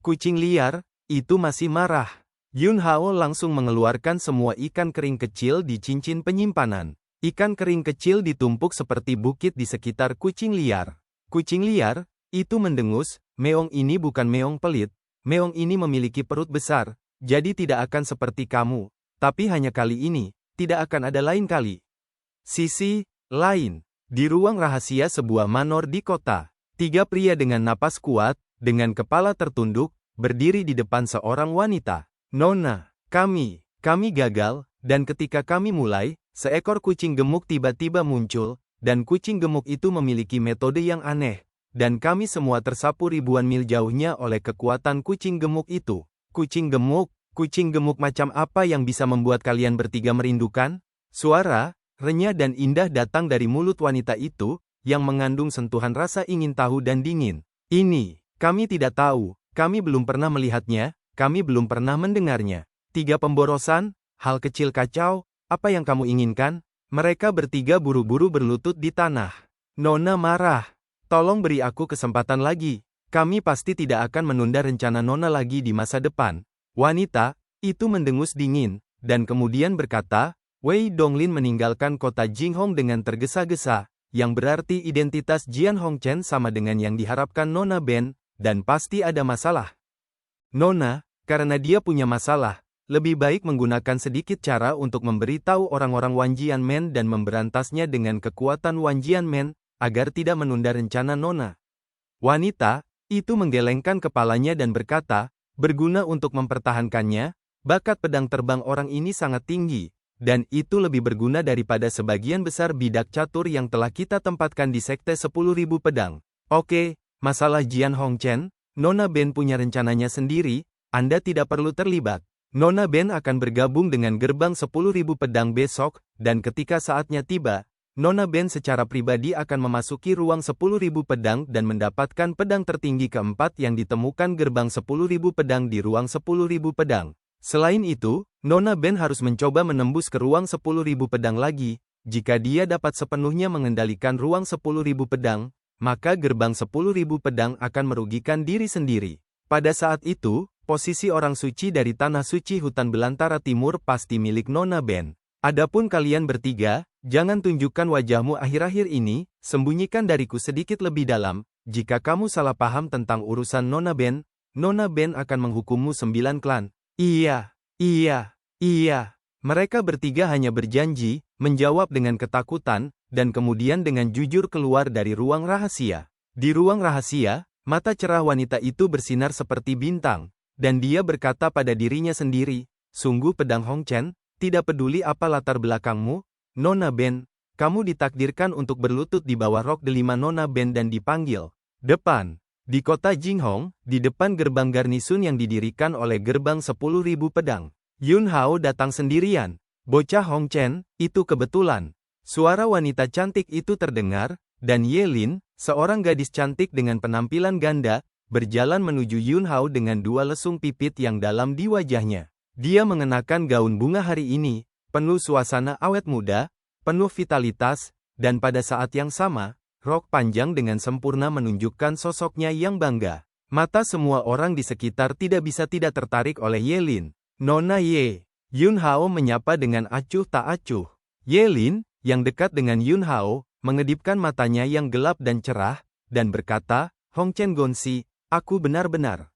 Kucing liar itu masih marah. Yun Hao langsung mengeluarkan semua ikan kering kecil di cincin penyimpanan. Ikan kering kecil ditumpuk seperti bukit di sekitar kucing liar. Kucing liar itu mendengus, Meong ini bukan Meong pelit. Meong ini memiliki perut besar, jadi tidak akan seperti kamu. Tapi hanya kali ini, tidak akan ada lain kali. Sisi lain, di ruang rahasia sebuah manor di kota, tiga pria dengan napas kuat, dengan kepala tertunduk, berdiri di depan seorang wanita. Nona, kami gagal, dan ketika kami mulai, seekor kucing gemuk tiba-tiba muncul, dan kucing gemuk itu memiliki metode yang aneh, dan kami semua tersapu ribuan mil jauhnya oleh kekuatan kucing gemuk itu. Kucing gemuk macam apa yang bisa membuat kalian bertiga merindukan? Suara renyah dan indah datang dari mulut wanita itu, yang mengandung sentuhan rasa ingin tahu dan dingin. Ini, kami tidak tahu, kami belum pernah melihatnya, kami belum pernah mendengarnya. Tiga pemborosan, hal kecil kacau, apa yang kamu inginkan? Mereka bertiga buru-buru berlutut di tanah. Nona marah. Tolong beri aku kesempatan lagi. Kami pasti tidak akan menunda rencana Nona lagi di masa depan. Wanita itu mendengus dingin, dan kemudian berkata, Wei Donglin meninggalkan kota Jinghong dengan tergesa-gesa, yang berarti identitas Jian Hongchen sama dengan yang diharapkan Nona Ben, dan pasti ada masalah. Nona, karena dia punya masalah, lebih baik menggunakan sedikit cara untuk memberitahu orang-orang Wan Jianmen dan memberantasnya dengan kekuatan Wan Jianmen, agar tidak menunda rencana Nona. Wanita itu menggelengkan kepalanya dan berkata, berguna untuk mempertahankannya, bakat pedang terbang orang ini sangat tinggi, dan itu lebih berguna daripada sebagian besar bidak catur yang telah kita tempatkan di sekte 10.000 pedang. Oke, masalah Jian Hongchen, Nona Ben punya rencananya sendiri, Anda tidak perlu terlibat. Nona Ben akan bergabung dengan gerbang 10.000 pedang besok, dan ketika saatnya tiba, Nona Ben secara pribadi akan memasuki ruang 10.000 pedang dan mendapatkan pedang tertinggi keempat yang ditemukan gerbang 10.000 pedang di ruang 10.000 pedang. Selain itu, Nona Ben harus mencoba menembus ke ruang 10.000 pedang lagi. Jika dia dapat sepenuhnya mengendalikan ruang 10.000 pedang, maka gerbang 10.000 pedang akan merugikan diri sendiri. Pada saat itu, posisi orang suci dari tanah suci hutan belantara timur pasti milik Nona Ben. Adapun kalian bertiga, jangan tunjukkan wajahmu akhir-akhir ini, sembunyikan dariku sedikit lebih dalam. Jika kamu salah paham tentang urusan Nona Ben akan menghukummu 9 klan. Iya. Mereka bertiga hanya berjanji, menjawab dengan ketakutan, dan kemudian dengan jujur keluar dari ruang rahasia. Di ruang rahasia, Mata cerah wanita itu bersinar seperti bintang, dan dia berkata pada dirinya sendiri, sungguh pedang Hong Chen, tidak peduli apa latar belakangmu, Nona Ben, kamu ditakdirkan untuk berlutut di bawah rok delima Nona Ben dan dipanggil. Depan. Di kota Jinghong, di depan gerbang garnisun yang didirikan oleh gerbang 10.000 pedang. Yun Hao datang sendirian. Bocah Hong Chen, itu kebetulan. Suara wanita cantik itu terdengar, dan Ye Lin, seorang gadis cantik dengan penampilan ganda, berjalan menuju Yun Hao dengan dua lesung pipit yang dalam di wajahnya. Dia mengenakan gaun bunga hari ini, penuh suasana awet muda, penuh vitalitas, dan pada saat yang sama, rok panjang dengan sempurna menunjukkan sosoknya yang bangga. Mata semua orang di sekitar tidak bisa tidak tertarik oleh Ye Lin. Nona Ye. Yun Hao menyapa dengan acuh tak acuh. Ye Lin, yang dekat dengan Yun Hao, mengedipkan matanya yang gelap dan cerah, dan berkata, Hong Chen Gonsi, aku benar-benar.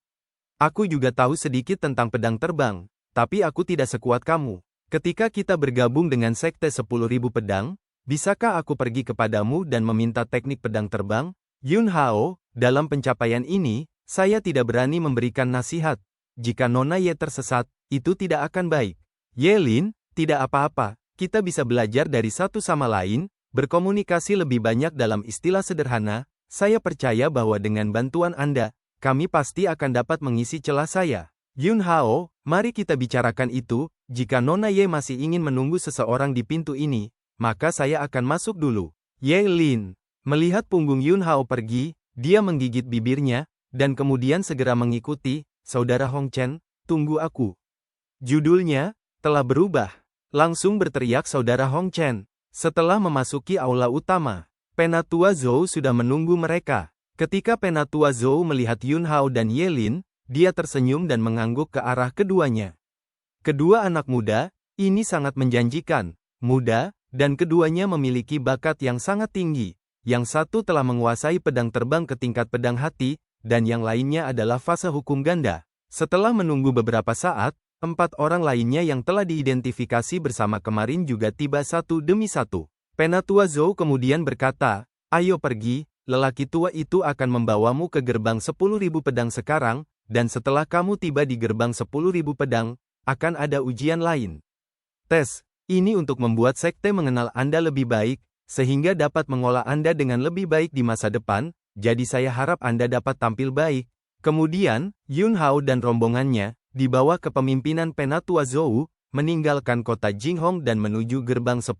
Aku juga tahu sedikit tentang pedang terbang, tapi aku tidak sekuat kamu. Ketika kita bergabung dengan Sekte 10.000 pedang, bisakah aku pergi kepadamu dan meminta teknik pedang terbang? Yun Hao, dalam pencapaian ini, saya tidak berani memberikan nasihat. Jika Nona Ye tersesat, itu tidak akan baik. Ye Lin, tidak apa-apa, kita bisa belajar dari satu sama lain, berkomunikasi lebih banyak dalam istilah sederhana, saya percaya bahwa dengan bantuan Anda, kami pasti akan dapat mengisi celah saya. Yun Hao, mari kita bicarakan itu, jika Nona Ye masih ingin menunggu seseorang di pintu ini, maka saya akan masuk dulu. Ye Lin, melihat punggung Yun Hao pergi, dia menggigit bibirnya, dan kemudian segera mengikuti, Saudara Hong Chen, tunggu aku. Judulnya, telah berubah. Langsung berteriak Saudara Hong Chen. Setelah memasuki aula utama, Penatua Zhou sudah menunggu mereka. Ketika Penatua Zhou melihat Yun Hao dan Ye Lin, dia tersenyum dan mengangguk ke arah keduanya. Kedua anak muda, ini sangat menjanjikan, muda, dan keduanya memiliki bakat yang sangat tinggi. Yang satu telah menguasai pedang terbang ke tingkat pedang hati, dan yang lainnya adalah fase hukum ganda. Setelah menunggu beberapa saat, 4 orang lainnya yang telah diidentifikasi bersama kemarin juga tiba satu demi satu. Penatua Zhou kemudian berkata, ayo pergi, lelaki tua itu akan membawamu ke gerbang 10.000 pedang sekarang, dan setelah kamu tiba di gerbang 10.000 pedang, akan ada ujian lain. Tes. Ini untuk membuat sekte mengenal Anda lebih baik, sehingga dapat mengolah Anda dengan lebih baik di masa depan, jadi saya harap Anda dapat tampil baik. Kemudian, Yun Hao dan rombongannya, di bawah kepemimpinan Penatua Zhou, meninggalkan kota Jinghong dan menuju gerbang 10.000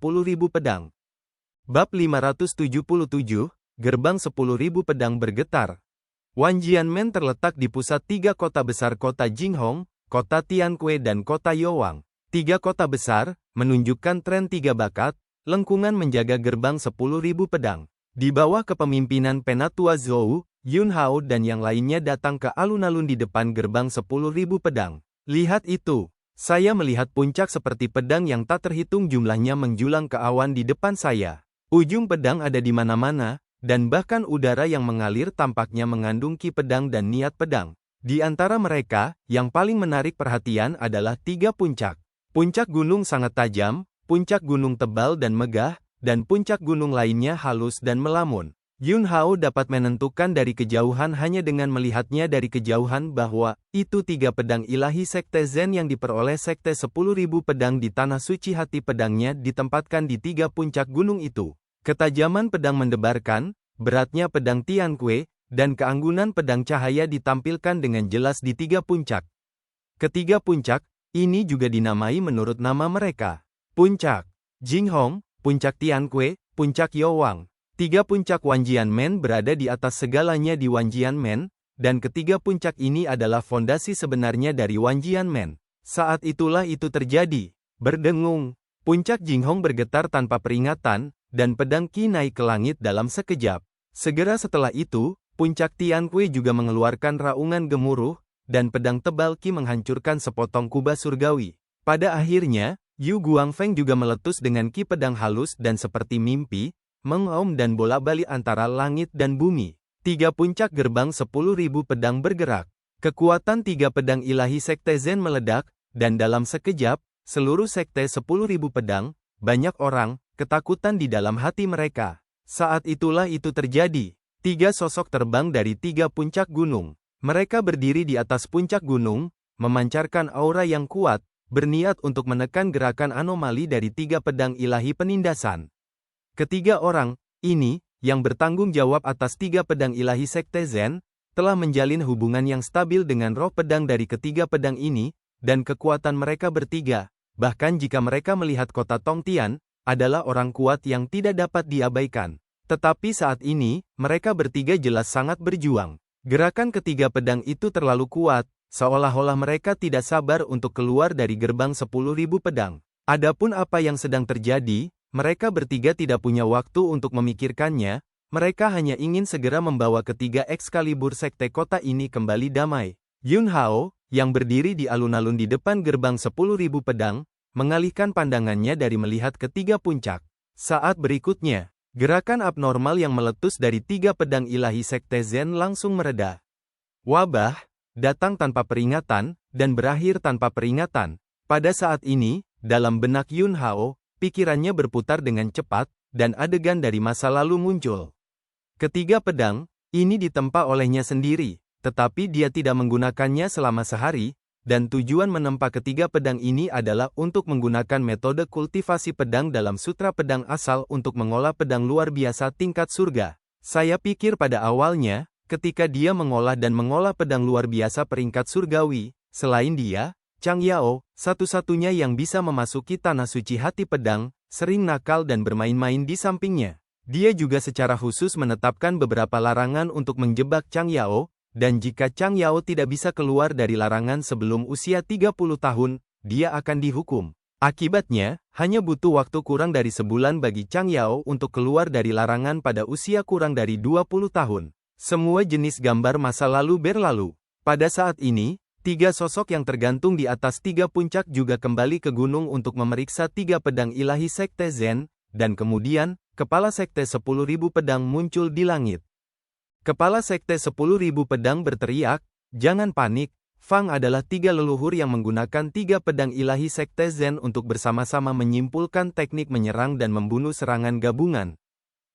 pedang. Bab 577, Gerbang 10.000 pedang bergetar. Wanjianmen terletak di pusat 3 kota besar kota Jinghong, kota Tianque dan kota Youang. 3 kota besar, menunjukkan tren 3 bakat, lengkungan menjaga gerbang 10.000 pedang. Di bawah kepemimpinan Penatua Zhou, Yun Hao dan yang lainnya datang ke alun-alun di depan gerbang 10.000 pedang. Lihat itu, saya melihat puncak seperti pedang yang tak terhitung jumlahnya menjulang ke awan di depan saya. Ujung pedang ada di mana-mana, dan bahkan udara yang mengalir tampaknya mengandung ki pedang dan niat pedang. Di antara mereka, yang paling menarik perhatian adalah 3 puncak. Puncak gunung sangat tajam, puncak gunung tebal dan megah, dan puncak gunung lainnya halus dan melamun. Yun Hao dapat menentukan dari kejauhan hanya dengan melihatnya dari kejauhan bahwa itu 3 pedang ilahi sekte Zen yang diperoleh sekte 10.000 pedang di tanah suci hati pedangnya ditempatkan di 3 puncak gunung itu. Ketajaman pedang mendebarkan, beratnya pedang Tianque, dan keanggunan pedang cahaya ditampilkan dengan jelas di 3 puncak. Ketiga puncak, ini juga dinamai menurut nama mereka. Puncak Jinghong, Puncak Tianque, Puncak Youang. 3 puncak Wanjianmen berada di atas segalanya di Wanjianmen, dan ketiga puncak ini adalah fondasi sebenarnya dari Wanjianmen. Saat itulah itu terjadi. Berdengung, puncak Jinghong bergetar tanpa peringatan, dan pedang Qi naik ke langit dalam sekejap. Segera setelah itu, puncak Tianque juga mengeluarkan raungan gemuruh, dan pedang tebal Qi menghancurkan sepotong kubah surgawi. Pada akhirnya, Yu Guangfeng juga meletus dengan Qi pedang halus dan seperti mimpi, mengaum dan bolak-balik antara langit dan bumi. 3 puncak gerbang 10.000 pedang bergerak. Kekuatan 3 pedang ilahi sekte Zen meledak, dan dalam sekejap, seluruh sekte 10.000 pedang, banyak orang, ketakutan di dalam hati mereka. Saat itulah itu terjadi. Tiga sosok terbang dari tiga puncak gunung. Mereka berdiri di atas puncak gunung, memancarkan aura yang kuat, berniat untuk menekan gerakan anomali dari tiga pedang ilahi penindasan. Ketiga orang ini, yang bertanggung jawab atas tiga pedang ilahi Sekte Zen, telah menjalin hubungan yang stabil dengan roh pedang dari ketiga pedang ini, dan kekuatan mereka bertiga, bahkan jika mereka melihat kota Tongtian, adalah orang kuat yang tidak dapat diabaikan. Tetapi saat ini, mereka bertiga jelas sangat berjuang. Gerakan ketiga pedang itu terlalu kuat, seolah-olah mereka tidak sabar untuk keluar dari gerbang 10.000 pedang. Adapun apa yang sedang terjadi, mereka bertiga tidak punya waktu untuk memikirkannya, mereka hanya ingin segera membawa ketiga Excalibur Sekte kota ini kembali damai. Yun Hao, yang berdiri di alun-alun di depan gerbang 10.000 pedang, mengalihkan pandangannya dari melihat ketiga puncak. Saat berikutnya, gerakan abnormal yang meletus dari tiga pedang ilahi Sekte Zen langsung mereda. Wabah, datang tanpa peringatan, dan berakhir tanpa peringatan. Pada saat ini, dalam benak Yun Hao, pikirannya berputar dengan cepat, dan adegan dari masa lalu muncul. Ketiga pedang, ini ditempa olehnya sendiri, tetapi dia tidak menggunakannya selama sehari, dan tujuan menempa ketiga pedang ini adalah untuk menggunakan metode kultivasi pedang dalam sutra pedang asal untuk mengolah pedang luar biasa tingkat surga. Saya pikir pada awalnya, ketika dia mengolah dan mengolah pedang luar biasa peringkat surgawi, selain dia, Chang Yao, satu-satunya yang bisa memasuki tanah suci hati pedang, sering nakal dan bermain-main di sampingnya. Dia juga secara khusus menetapkan beberapa larangan untuk menjebak Chang Yao, dan jika Chang Yao tidak bisa keluar dari larangan sebelum usia 30 tahun, dia akan dihukum. Akibatnya, hanya butuh waktu kurang dari sebulan bagi Chang Yao untuk keluar dari larangan pada usia kurang dari 20 tahun. Semua jenis gambar masa lalu berlalu. Pada saat ini, tiga sosok yang tergantung di atas tiga puncak juga kembali ke gunung untuk memeriksa tiga pedang ilahi Sekte Zen, dan kemudian, kepala Sekte 10.000 pedang muncul di langit. Kepala Sekte 10.000 pedang berteriak, "Jangan panik, Fang adalah tiga leluhur yang menggunakan tiga pedang ilahi Sekte Zen untuk bersama-sama menyimpulkan teknik menyerang dan membunuh serangan gabungan."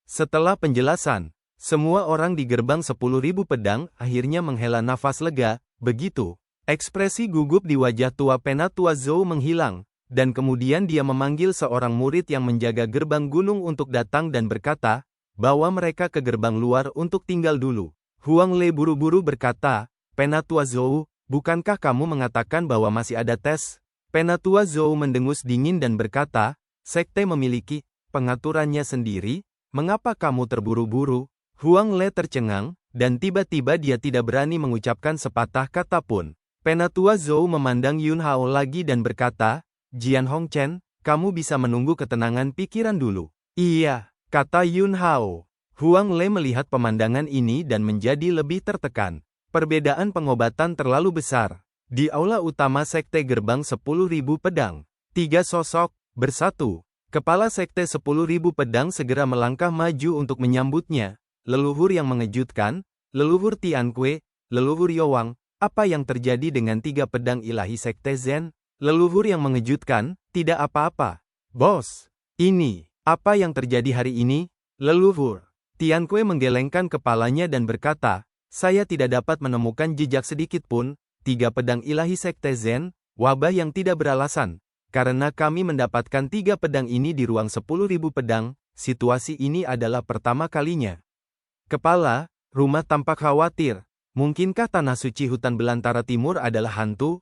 Setelah penjelasan, semua orang di gerbang 10.000 pedang akhirnya menghela nafas lega, begitu. Ekspresi gugup di wajah tua Penatua Zhou menghilang, dan kemudian dia memanggil seorang murid yang menjaga gerbang gunung untuk datang dan berkata, bawa mereka ke gerbang luar untuk tinggal dulu. Huang Le buru-buru berkata, "Penatua Zhou, bukankah kamu mengatakan bahwa masih ada tes?" Penatua Zhou mendengus dingin dan berkata, "Sekte memiliki pengaturannya sendiri, mengapa kamu terburu-buru?" Huang Le tercengang, dan tiba-tiba dia tidak berani mengucapkan sepatah kata pun. Penatua Zhou memandang Yun Hao lagi dan berkata, "Jian Hongchen, kamu bisa menunggu ketenangan pikiran dulu." "Iya," kata Yun Hao. Huang Le melihat pemandangan ini dan menjadi lebih tertekan. Perbedaan pengobatan terlalu besar. Di aula utama Sekte Gerbang 10.000 Pedang, tiga sosok bersatu. Kepala Sekte 10.000 Pedang segera melangkah maju untuk menyambutnya. Leluhur yang mengejutkan, leluhur Tianque, leluhur Yowang, apa yang terjadi dengan tiga pedang ilahi Sekte Zen? Leluhur yang mengejutkan, tidak apa-apa. Bos, ini, apa yang terjadi hari ini? Leluhur Tianque menggelengkan kepalanya dan berkata, saya tidak dapat menemukan jejak sedikit pun, tiga pedang ilahi Sekte Zen, wabah yang tidak beralasan. Karena kami mendapatkan tiga pedang ini di ruang 10.000 pedang, situasi ini adalah pertama kalinya. Kepala, rumah tampak khawatir. Mungkinkah tanah suci hutan belantara timur adalah hantu?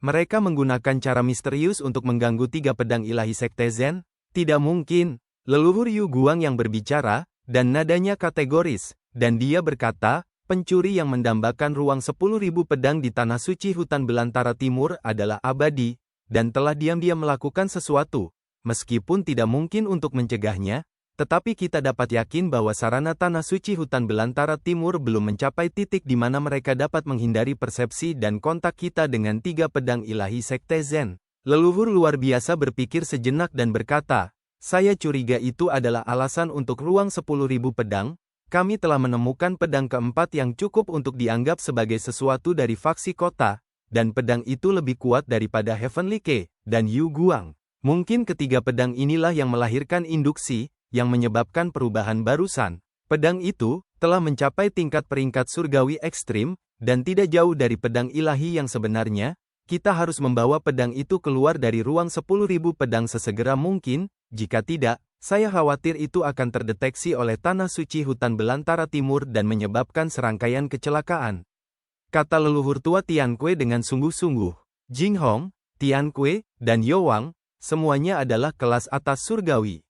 Mereka menggunakan cara misterius untuk mengganggu tiga pedang ilahi Sekte Zen? Tidak mungkin. Leluhur Yu Guang yang berbicara, dan nadanya kategoris, dan dia berkata, pencuri yang mendambakan ruang 10.000 pedang di tanah suci hutan belantara timur adalah abadi, dan telah diam-diam melakukan sesuatu, meskipun tidak mungkin untuk mencegahnya, tetapi kita dapat yakin bahwa sarana tanah suci hutan belantara timur belum mencapai titik di mana mereka dapat menghindari persepsi dan kontak kita dengan tiga pedang ilahi Sekte Zen. Leluhur luar biasa berpikir sejenak dan berkata, saya curiga itu adalah alasan untuk ruang 10.000 pedang. Kami telah menemukan pedang keempat yang cukup untuk dianggap sebagai sesuatu dari faksi kota, dan pedang itu lebih kuat daripada Heavenly Ke dan Yu Guang. Mungkin ketiga pedang inilah yang melahirkan induksi, yang menyebabkan perubahan barusan. Pedang itu, telah mencapai tingkat peringkat surgawi ekstrim, dan tidak jauh dari pedang ilahi yang sebenarnya. Kita harus membawa pedang itu keluar dari ruang 10.000 pedang sesegera mungkin, jika tidak, saya khawatir itu akan terdeteksi oleh tanah suci hutan belantara timur dan menyebabkan serangkaian kecelakaan. Kata leluhur tua Tianque dengan sungguh-sungguh. Jing Hong, Tianque, dan Yowang, semuanya adalah kelas atas surgawi.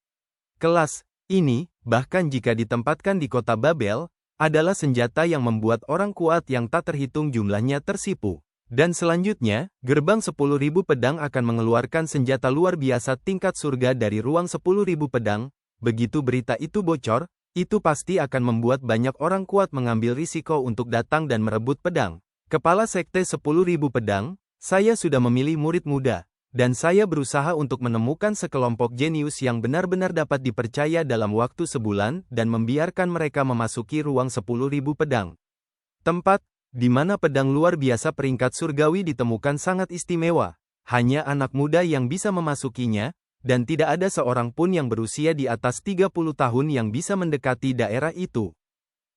Kelas ini, bahkan jika ditempatkan di kota Babel, adalah senjata yang membuat orang kuat yang tak terhitung jumlahnya tersipu. Dan selanjutnya, gerbang 10.000 pedang akan mengeluarkan senjata luar biasa tingkat surga dari ruang 10.000 pedang. Begitu berita itu bocor, itu pasti akan membuat banyak orang kuat mengambil risiko untuk datang dan merebut pedang. Kepala Sekte 10.000 pedang, saya sudah memilih murid muda. Dan saya berusaha untuk menemukan sekelompok jenius yang benar-benar dapat dipercaya dalam waktu sebulan dan membiarkan mereka memasuki ruang 10.000 pedang. Tempat di mana pedang luar biasa peringkat surgawi ditemukan sangat istimewa. Hanya anak muda yang bisa memasukinya, dan tidak ada seorang pun yang berusia di atas 30 tahun yang bisa mendekati daerah itu.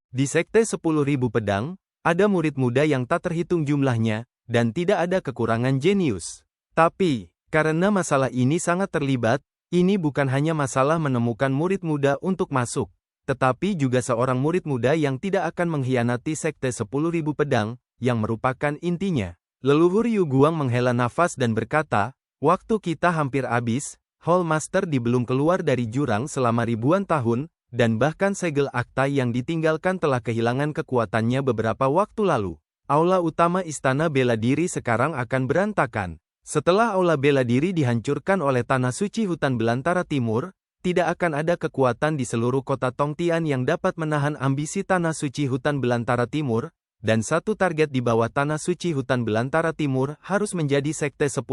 Di Sekte 10.000 pedang, ada murid muda yang tak terhitung jumlahnya, dan tidak ada kekurangan jenius. Tapi, karena masalah ini sangat terlibat, ini bukan hanya masalah menemukan murid muda untuk masuk, tetapi juga seorang murid muda yang tidak akan mengkhianati Sekte 10.000 pedang, yang merupakan intinya. Leluhur Yu Guang menghela nafas dan berkata, waktu kita hampir habis, Hall Master Di belum keluar dari jurang selama ribuan tahun, dan bahkan segel akta yang ditinggalkan telah kehilangan kekuatannya beberapa waktu lalu. Aula utama Istana Bela Diri sekarang akan berantakan. Setelah Aula Bela Diri dihancurkan oleh Tanah Suci Hutan Belantara Timur, tidak akan ada kekuatan di seluruh kota Tongtian yang dapat menahan ambisi Tanah Suci Hutan Belantara Timur, dan satu target di bawah Tanah Suci Hutan Belantara Timur harus menjadi Sekte 10.000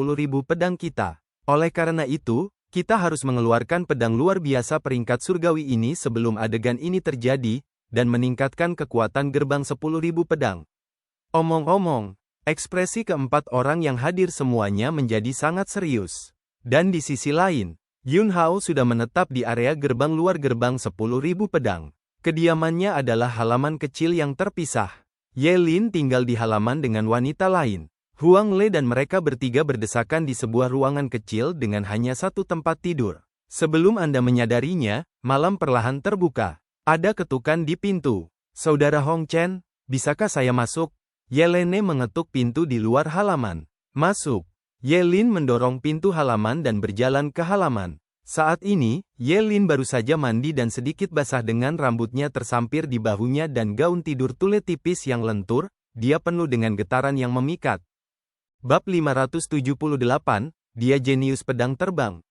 pedang kita. Oleh karena itu, kita harus mengeluarkan pedang luar biasa peringkat surgawi ini sebelum adegan ini terjadi, dan meningkatkan kekuatan gerbang 10.000 pedang. Omong-omong, ekspresi keempat orang yang hadir semuanya menjadi sangat serius. Dan di sisi lain, Yun Hao sudah menetap di area gerbang luar gerbang 10.000 pedang. Kediamannya adalah halaman kecil yang terpisah. Ye Lin tinggal di halaman dengan wanita lain. Huang Le dan mereka bertiga berdesakan di sebuah ruangan kecil dengan hanya satu tempat tidur. Sebelum Anda menyadarinya, malam perlahan terbuka. Ada ketukan di pintu. Saudara Hong Chen, bisakah saya masuk? Yelene mengetuk pintu di luar halaman. Masuk. Yelin mendorong pintu halaman dan berjalan ke halaman. Saat ini, Yelin baru saja mandi dan sedikit basah dengan rambutnya tersampir di bahunya dan gaun tidur tule tipis yang lentur, dia penuh dengan getaran yang memikat. Bab 578, dia jenius pedang terbang.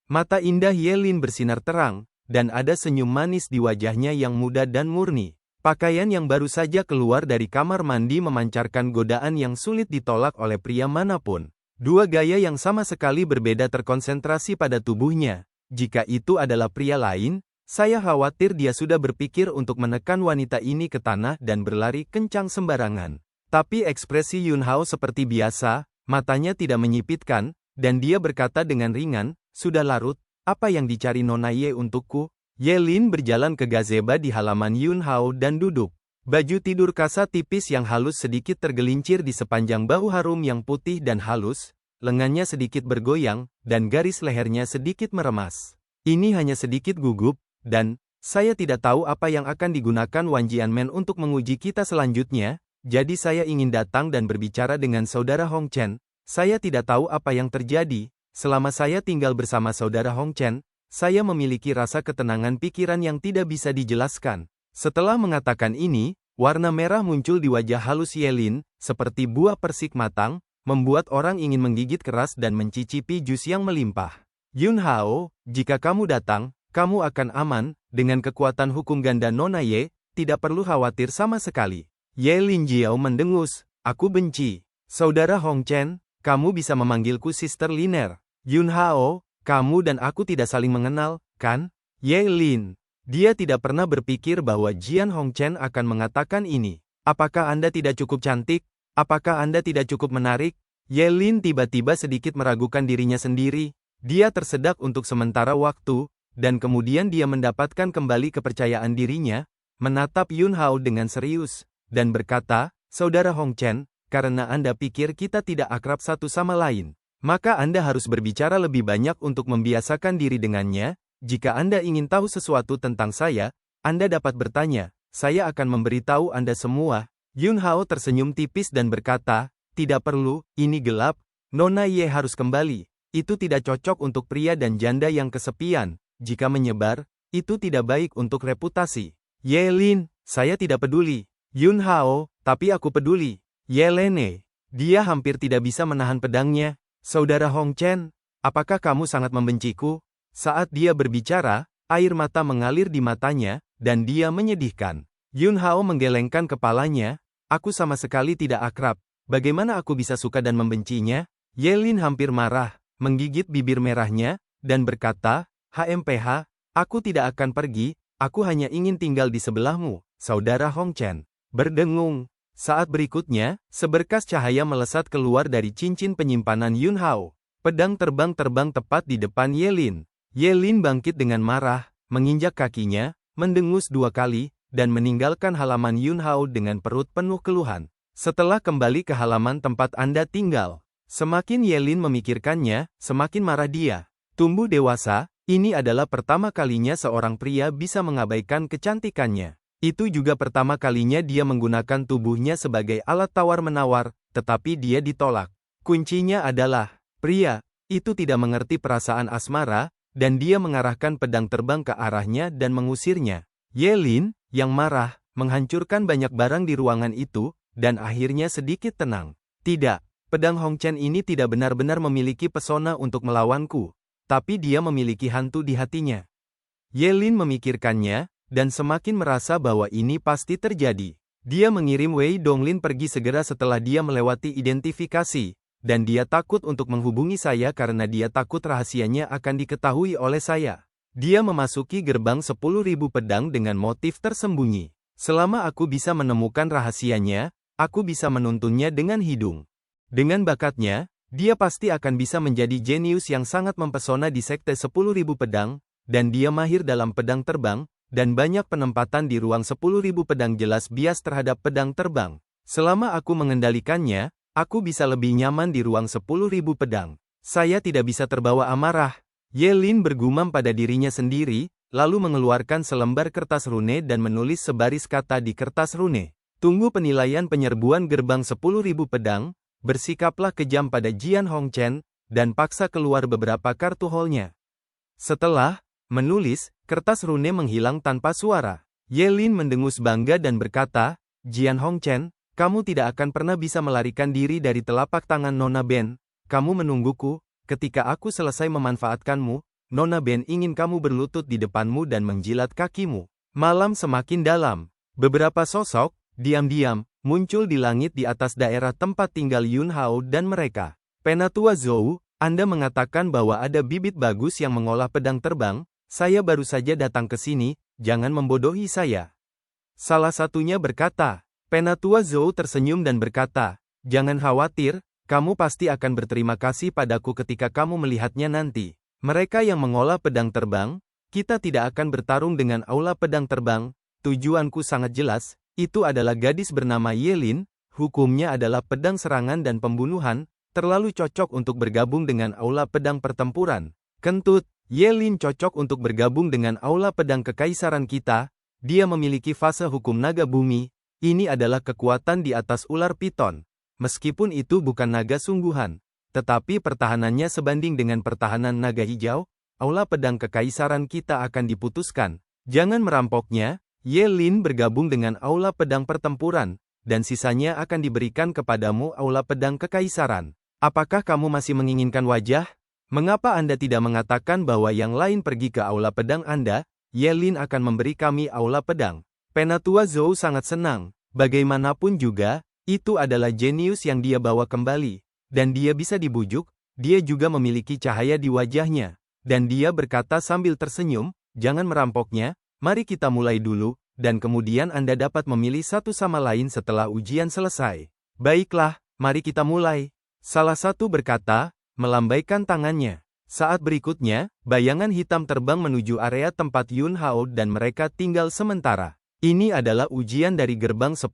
Mata indah Yelin bersinar terang, dan ada senyum manis di wajahnya yang muda dan murni. Pakaian yang baru saja keluar dari kamar mandi memancarkan godaan yang sulit ditolak oleh pria manapun. Dua gaya yang sama sekali berbeda terkonsentrasi pada tubuhnya. Jika itu adalah pria lain, saya khawatir dia sudah berpikir untuk menekan wanita ini ke tanah dan berlari kencang sembarangan. Tapi ekspresi Yun Hao seperti biasa, matanya tidak menyipitkan, dan dia berkata dengan ringan, sudah larut, apa yang dicari Nona Ye untukku? Yelin berjalan ke gazebo di halaman Yun Hao dan duduk. Baju tidur kasa tipis yang halus sedikit tergelincir di sepanjang bahu harum yang putih dan halus, lengannya sedikit bergoyang, dan garis lehernya sedikit meremas. Ini hanya sedikit gugup, dan saya tidak tahu apa yang akan digunakan Wan Jianmen untuk menguji kita selanjutnya, jadi saya ingin datang dan berbicara dengan saudara Hong Chen. Saya tidak tahu apa yang terjadi, selama saya tinggal bersama saudara Hong Chen, saya memiliki rasa ketenangan pikiran yang tidak bisa dijelaskan. Setelah mengatakan ini, warna merah muncul di wajah halus Yelin, seperti buah persik matang, membuat orang ingin menggigit keras dan mencicipi jus yang melimpah. Yun Hao, jika kamu datang, kamu akan aman, dengan kekuatan hukum ganda Nona Ye, tidak perlu khawatir sama sekali. Yelin Jiao mendengus, aku benci. Saudara Hong Chen, kamu bisa memanggilku Sister Liner. Yun Hao, kamu dan aku tidak saling mengenal, kan? Yelin. Dia tidak pernah berpikir bahwa Jian Hongchen akan mengatakan ini. Apakah Anda tidak cukup cantik? Apakah Anda tidak cukup menarik? Yelin tiba-tiba sedikit meragukan dirinya sendiri. Dia tersedak untuk sementara waktu, dan kemudian dia mendapatkan kembali kepercayaan dirinya. menatap Yun Hao dengan serius, dan berkata, "Saudara Hong Chen, karena Anda pikir kita tidak akrab satu sama lain, maka Anda harus berbicara lebih banyak untuk membiasakan diri dengannya. Jika Anda ingin tahu sesuatu tentang saya, Anda dapat bertanya, saya akan memberitahu Anda semua." Yun Hao tersenyum tipis dan berkata, "Tidak perlu, ini gelap. Nona Ye harus kembali. Itu tidak cocok untuk pria dan janda yang kesepian. Jika menyebar, itu tidak baik untuk reputasi." "Ye Lin, saya tidak peduli." "Yun Hao, tapi aku peduli." "Ye Lene." Dia hampir tidak bisa menahan pedangnya. "Saudara Hong Chen, apakah kamu sangat membenciku?" Saat dia berbicara, air mata mengalir di matanya, dan dia menyedihkan. Yun Hao menggelengkan kepalanya, "Aku sama sekali tidak akrab. Bagaimana aku bisa suka dan membencinya?" Ye Lin hampir marah, menggigit bibir merahnya, dan berkata, "HMPH, aku tidak akan pergi, aku hanya ingin tinggal di sebelahmu, saudara Hong Chen." Berdengung. Saat berikutnya, seberkas cahaya melesat keluar dari cincin penyimpanan Yun Hao. Pedang terbang tepat di depan Ye Lin. Ye Lin bangkit dengan marah, menginjak kakinya, mendengus 2 kali, dan meninggalkan halaman Yun Hao dengan perut penuh keluhan. "Setelah kembali ke halaman tempat Anda tinggal." Semakin Ye Lin memikirkannya, semakin marah dia. Tumbuh dewasa, ini adalah pertama kalinya seorang pria bisa mengabaikan kecantikannya. Itu juga pertama kalinya dia menggunakan tubuhnya sebagai alat tawar-menawar, tetapi dia ditolak. Kuncinya adalah, pria itu tidak mengerti perasaan asmara, dan dia mengarahkan pedang terbang ke arahnya dan mengusirnya. Ye Lin, yang marah, menghancurkan banyak barang di ruangan itu, dan akhirnya sedikit tenang. "Tidak. Pedang Hong Chen ini tidak benar-benar memiliki pesona untuk melawanku, tapi dia memiliki hantu di hatinya." Ye Lin memikirkannya, dan semakin merasa bahwa ini pasti terjadi. Dia mengirim Wei Donglin pergi segera setelah dia melewati identifikasi, dan dia takut untuk menghubungi saya karena dia takut rahasianya akan diketahui oleh saya. Dia memasuki gerbang 10.000 pedang dengan motif tersembunyi. Selama aku bisa menemukan rahasianya, aku bisa menuntunnya dengan hidung. Dengan bakatnya, dia pasti akan bisa menjadi jenius yang sangat mempesona di sekte 10.000 pedang, dan dia mahir dalam pedang terbang, dan banyak penempatan di ruang 10.000 pedang jelas bias terhadap pedang terbang. Selama aku mengendalikannya, aku bisa lebih nyaman di ruang 10.000 pedang. Saya tidak bisa terbawa amarah. Ye Lin bergumam pada dirinya sendiri, lalu mengeluarkan selembar kertas rune dan menulis sebaris kata di kertas rune. "Tunggu penilaian penyerbuan gerbang 10.000 pedang, bersikaplah kejam pada Jian Hong Chen, dan paksa keluar beberapa kartu hole-nya." Setelah menulis, kertas rune menghilang tanpa suara. Ye Lin mendengus bangga dan berkata, "Jian Hong Chen, kamu tidak akan pernah bisa melarikan diri dari telapak tangan Nona Ben. Kamu menungguku, ketika aku selesai memanfaatkanmu, Nona Ben ingin kamu berlutut di depanmu dan menjilat kakimu." Malam semakin dalam. Beberapa sosok, diam-diam, muncul di langit di atas daerah tempat tinggal Yun Hao dan mereka. "Penatua Zhou, Anda mengatakan bahwa ada bibit bagus yang mengolah pedang terbang. Saya baru saja datang ke sini, jangan membodohi saya." Salah satunya berkata. Penatua Zhou tersenyum dan berkata, "Jangan khawatir, kamu pasti akan berterima kasih padaku ketika kamu melihatnya nanti. Mereka yang mengolah pedang terbang, kita tidak akan bertarung dengan aula pedang terbang. Tujuanku sangat jelas. Itu adalah gadis bernama Ye Lin, hukumnya adalah pedang serangan dan pembunuhan, terlalu cocok untuk bergabung dengan aula pedang pertempuran. Kentut, Ye Lin cocok untuk bergabung dengan aula pedang kekaisaran kita, dia memiliki fase hukum naga bumi, ini adalah kekuatan di atas ular piton. Meskipun itu bukan naga sungguhan, tetapi pertahanannya sebanding dengan pertahanan naga hijau, aula pedang kekaisaran kita akan diputuskan. Jangan merampoknya. Ye Lin bergabung dengan aula pedang pertempuran, dan sisanya akan diberikan kepadamu aula pedang kekaisaran. Apakah kamu masih menginginkan wajah? Mengapa Anda tidak mengatakan bahwa yang lain pergi ke aula pedang Anda? Ye Lin akan memberi kami aula pedang." Penatua Zhou sangat senang. Bagaimanapun juga, itu adalah jenius yang dia bawa kembali, dan dia bisa dibujuk. Dia juga memiliki cahaya di wajahnya, dan dia berkata sambil tersenyum, "Jangan merampoknya. Mari kita mulai dulu, dan kemudian Anda dapat memilih satu sama lain setelah ujian selesai." "Baiklah, mari kita mulai." Salah satu berkata, melambaikan tangannya. Saat berikutnya, bayangan hitam terbang menuju area tempat Yun Hao dan mereka tinggal sementara. Ini adalah ujian dari gerbang 10.000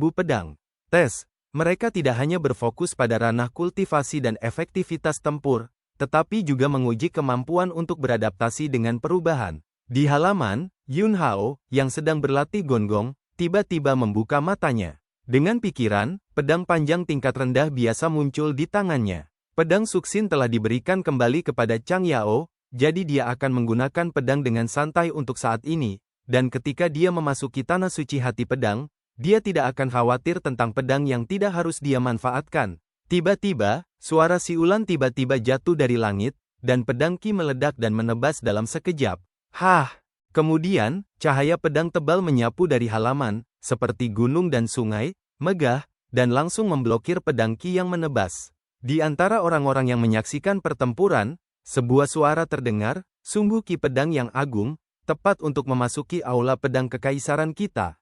pedang. Tes. Mereka tidak hanya berfokus pada ranah kultivasi dan efektivitas tempur, tetapi juga menguji kemampuan untuk beradaptasi dengan perubahan. Di halaman, Yun Hao, yang sedang berlatih gonggong, tiba-tiba membuka matanya. Dengan pikiran, pedang panjang tingkat rendah biasa muncul di tangannya. Pedang Suksin telah diberikan kembali kepada Chang Yao, jadi dia akan menggunakan pedang dengan santai untuk saat ini, dan ketika dia memasuki tanah suci hati pedang, dia tidak akan khawatir tentang pedang yang tidak harus dia manfaatkan. Tiba-tiba, suara siulan tiba-tiba jatuh dari langit, dan pedang Qi meledak dan menebas dalam sekejap. Hah! Kemudian, cahaya pedang tebal menyapu dari halaman, seperti gunung dan sungai, megah, dan langsung memblokir pedang Qi yang menebas. Di antara orang-orang yang menyaksikan pertempuran, sebuah suara terdengar, sungguh Qi pedang yang agung, tepat untuk memasuki aula pedang kekaisaran kita.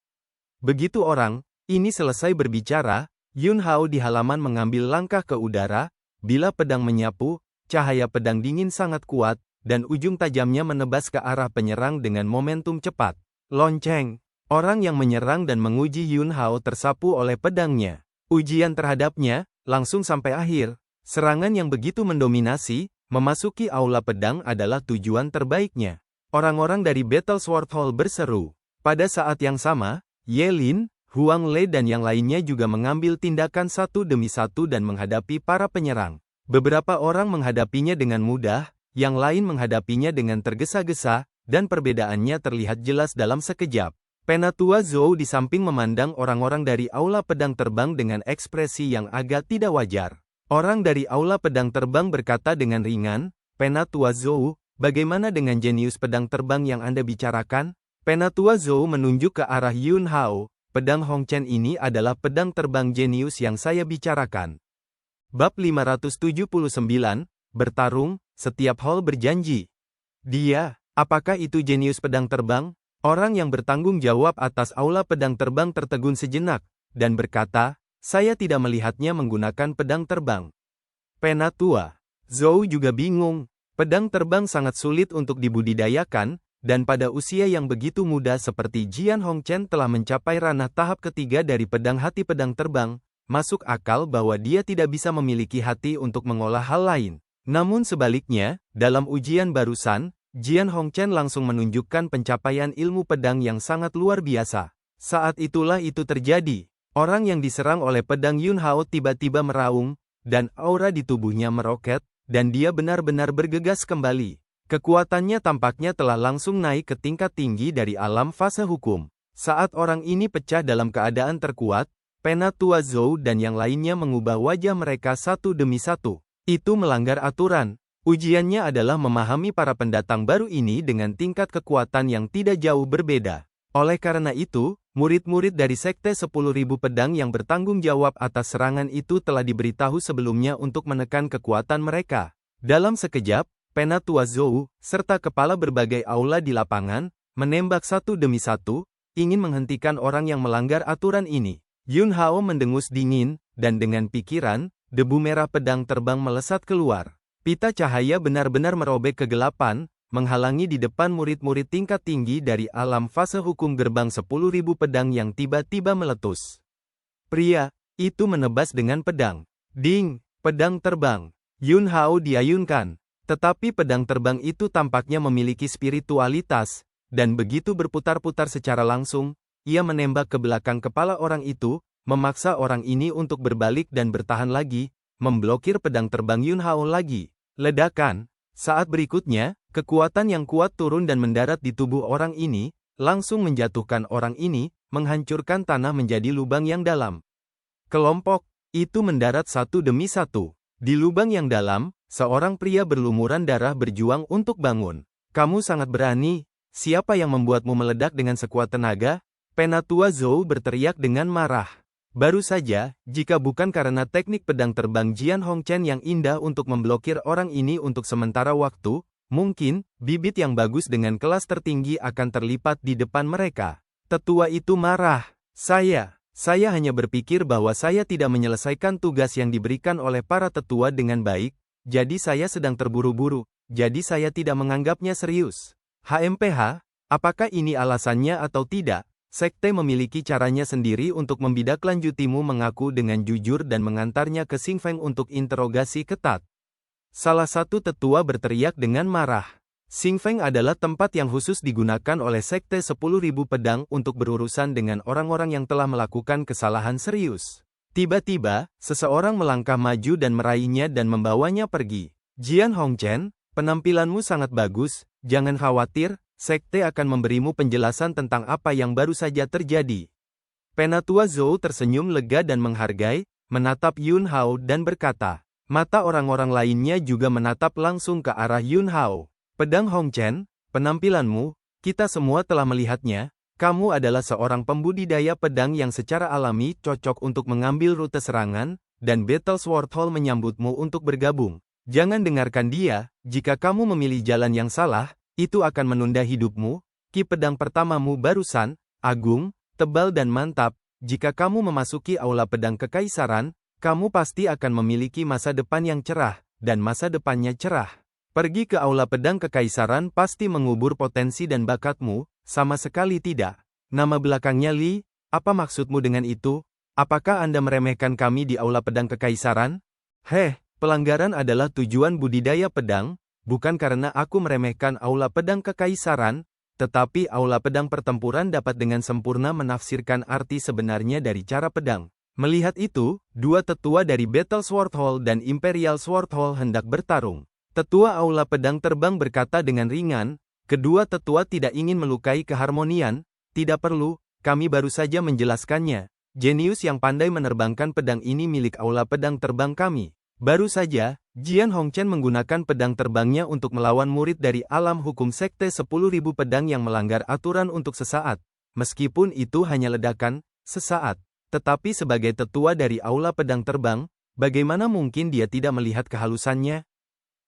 Begitu orang ini selesai berbicara, Yun Hao di halaman mengambil langkah ke udara, bila pedang menyapu, cahaya pedang dingin sangat kuat, dan ujung tajamnya menebas ke arah penyerang dengan momentum cepat. Lonceng. Orang yang menyerang dan menguji Yun Hao tersapu oleh pedangnya. Ujian terhadapnya, langsung sampai akhir. Serangan yang begitu mendominasi, memasuki aula pedang adalah tujuan terbaiknya. Orang-orang dari Battle Sword Hall berseru. Pada saat yang sama, Ye Lin, Huang Lei dan yang lainnya juga mengambil tindakan satu demi satu dan menghadapi para penyerang. Beberapa orang menghadapinya dengan mudah, yang lain menghadapinya dengan tergesa-gesa, dan perbedaannya terlihat jelas dalam sekejap. Penatua Zhou di samping memandang orang-orang dari aula pedang terbang dengan ekspresi yang agak tidak wajar. Orang dari aula pedang terbang berkata dengan ringan, "Penatua Zhou, bagaimana dengan jenius pedang terbang yang Anda bicarakan?" Penatua Zhou menunjuk ke arah Yun Hao, pedang Hongchen ini adalah pedang terbang jenius yang saya bicarakan. Bab 579, bertarung, setiap hall berjanji. Dia, apakah itu jenius pedang terbang? Orang yang bertanggung jawab atas aula pedang terbang tertegun sejenak, dan berkata, saya tidak melihatnya menggunakan pedang terbang. Penatua Zhou juga bingung, pedang terbang sangat sulit untuk dibudidayakan, dan pada usia yang begitu muda seperti Jian Hongchen telah mencapai ranah tahap ketiga dari pedang hati pedang terbang, masuk akal bahwa dia tidak bisa memiliki hati untuk mengolah hal lain. Namun sebaliknya, dalam ujian barusan, Jian Hongchen langsung menunjukkan pencapaian ilmu pedang yang sangat luar biasa. Saat itulah itu terjadi. Orang yang diserang oleh pedang Yun Hao tiba-tiba meraung, dan aura di tubuhnya meroket, dan dia benar-benar bergegas kembali. Kekuatannya tampaknya telah langsung naik ke tingkat tinggi dari alam fase hukum. Saat orang ini pecah dalam keadaan terkuat, Penatua Zhou dan yang lainnya mengubah wajah mereka satu demi satu. Itu melanggar aturan. Ujiannya adalah memahami para pendatang baru ini dengan tingkat kekuatan yang tidak jauh berbeda. Oleh karena itu, murid-murid dari Sekte 10.000 Pedang yang bertanggung jawab atas serangan itu telah diberitahu sebelumnya untuk menekan kekuatan mereka. Dalam sekejap, Penatua Zhou, serta kepala berbagai aula di lapangan, menembak satu demi satu, ingin menghentikan orang yang melanggar aturan ini. Yun Hao mendengus dingin, dan dengan pikiran, debu merah pedang terbang melesat keluar. Pita cahaya benar-benar merobek kegelapan, menghalangi di depan murid-murid tingkat tinggi dari alam fase hukum gerbang 10.000 pedang yang tiba-tiba meletus. Pria itu menebas dengan pedang. Ding! Pedang terbang. Yun Hao diayunkan. Tetapi pedang terbang itu tampaknya memiliki spiritualitas, dan begitu berputar-putar secara langsung, ia menembak ke belakang kepala orang itu, memaksa orang ini untuk berbalik dan bertahan lagi, memblokir pedang terbang Yun Hao lagi. Ledakan. Saat berikutnya, kekuatan yang kuat turun dan mendarat di tubuh orang ini, langsung menjatuhkan orang ini, menghancurkan tanah menjadi lubang yang dalam. Kelompok itu mendarat satu demi satu. Di lubang yang dalam, seorang pria berlumuran darah berjuang untuk bangun. Kamu sangat berani. Siapa yang membuatmu meledak dengan sekuat tenaga? Penatua Zhou berteriak dengan marah. Baru saja, jika bukan karena teknik pedang terbang Jian Hongchen yang indah untuk memblokir orang ini untuk sementara waktu, mungkin, bibit yang bagus dengan kelas tertinggi akan terlipat di depan mereka. Tetua itu marah. Saya hanya berpikir bahwa saya tidak menyelesaikan tugas yang diberikan oleh para tetua dengan baik, jadi saya sedang terburu-buru, jadi saya tidak menganggapnya serius. HMPH, apakah ini alasannya atau tidak? Sekte memiliki caranya sendiri untuk membidaklanjutimu mengaku dengan jujur dan mengantarnya ke Xingfeng untuk interogasi ketat. Salah satu tetua berteriak dengan marah. Xingfeng adalah tempat yang khusus digunakan oleh Sekte 10.000 Pedang untuk berurusan dengan orang-orang yang telah melakukan kesalahan serius. Tiba-tiba, seseorang melangkah maju dan meraihnya dan membawanya pergi. Jian Hongchen, penampilanmu sangat bagus, jangan khawatir, Sekte akan memberimu penjelasan tentang apa yang baru saja terjadi. Penatua Zhou tersenyum lega dan menghargai, menatap Yun Hao dan berkata. Mata orang-orang lainnya juga menatap langsung ke arah Yun Hao. Pedang Hongchen, penampilanmu, kita semua telah melihatnya. Kamu adalah seorang pembudidaya pedang yang secara alami cocok untuk mengambil rute serangan, dan Battle Sword Hall menyambutmu untuk bergabung. Jangan dengarkan dia, jika kamu memilih jalan yang salah, itu akan menunda hidupmu. Ki pedang pertamamu barusan, agung, tebal dan mantap. Jika kamu memasuki aula pedang kekaisaran, kamu pasti akan memiliki masa depan yang cerah, dan masa depannya cerah. Pergi ke aula pedang kekaisaran pasti mengubur potensi dan bakatmu. Sama sekali tidak. Nama belakangnya Li, apa maksudmu dengan itu? Apakah Anda meremehkan kami di aula pedang kekaisaran? Pelanggaran adalah tujuan budidaya pedang, bukan karena aku meremehkan aula pedang kekaisaran, tetapi aula pedang pertempuran dapat dengan sempurna menafsirkan arti sebenarnya dari cara pedang. Melihat itu, dua tetua dari Battle Sword Hall dan Imperial Sword Hall hendak bertarung. Tetua aula pedang terbang berkata dengan ringan, kedua tetua tidak ingin melukai keharmonian, tidak perlu, kami baru saja menjelaskannya. Jenius yang pandai menerbangkan pedang ini milik aula pedang terbang kami. Baru saja, Jian Hongchen menggunakan pedang terbangnya untuk melawan murid dari alam hukum Sekte 10.000 Pedang yang melanggar aturan untuk sesaat. Meskipun itu hanya ledakan, sesaat. Tetapi sebagai tetua dari aula pedang terbang, bagaimana mungkin dia tidak melihat kehalusannya?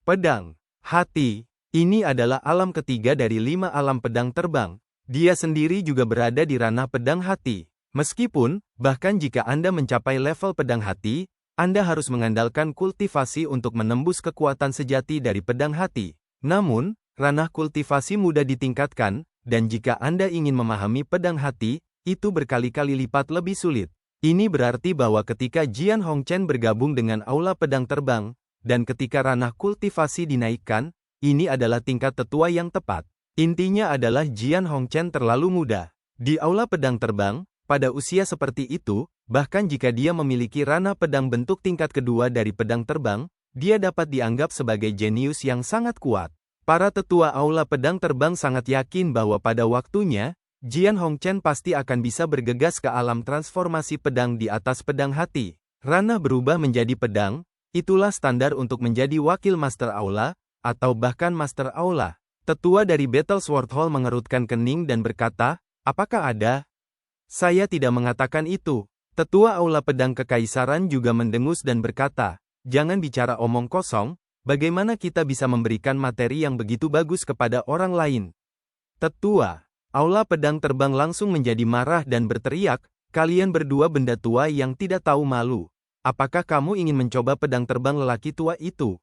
Pedang, hati. Ini adalah alam ketiga dari 5 alam pedang terbang. Dia sendiri juga berada di ranah pedang hati. Meskipun, bahkan jika Anda mencapai level pedang hati, Anda harus mengandalkan kultivasi untuk menembus kekuatan sejati dari pedang hati. Namun, ranah kultivasi mudah ditingkatkan, dan jika Anda ingin memahami pedang hati, itu berkali-kali lipat lebih sulit. Ini berarti bahwa ketika Jian Hongchen bergabung dengan aula pedang terbang, dan ketika ranah kultivasi dinaikkan, ini adalah tingkat tetua yang tepat. Intinya adalah Jian Hongchen terlalu muda. Di aula pedang terbang, pada usia seperti itu, bahkan jika dia memiliki ranah pedang bentuk tingkat kedua dari pedang terbang, dia dapat dianggap sebagai jenius yang sangat kuat. Para tetua aula pedang terbang sangat yakin bahwa pada waktunya, Jian Hongchen pasti akan bisa bergegas ke alam transformasi pedang di atas pedang hati. Ranah berubah menjadi pedang, itulah standar untuk menjadi wakil Master Aula, atau bahkan Master Aula. Tetua dari Battle Sword Hall mengerutkan kening dan berkata, apakah ada? Saya tidak mengatakan itu. Tetua Aula Pedang Kekaisaran juga mendengus dan berkata, jangan bicara omong kosong, bagaimana kita bisa memberikan materi yang begitu bagus kepada orang lain? Tetua Aula Pedang Terbang langsung menjadi marah dan berteriak, kalian berdua benda tua yang tidak tahu malu. Apakah kamu ingin mencoba pedang terbang lelaki tua itu?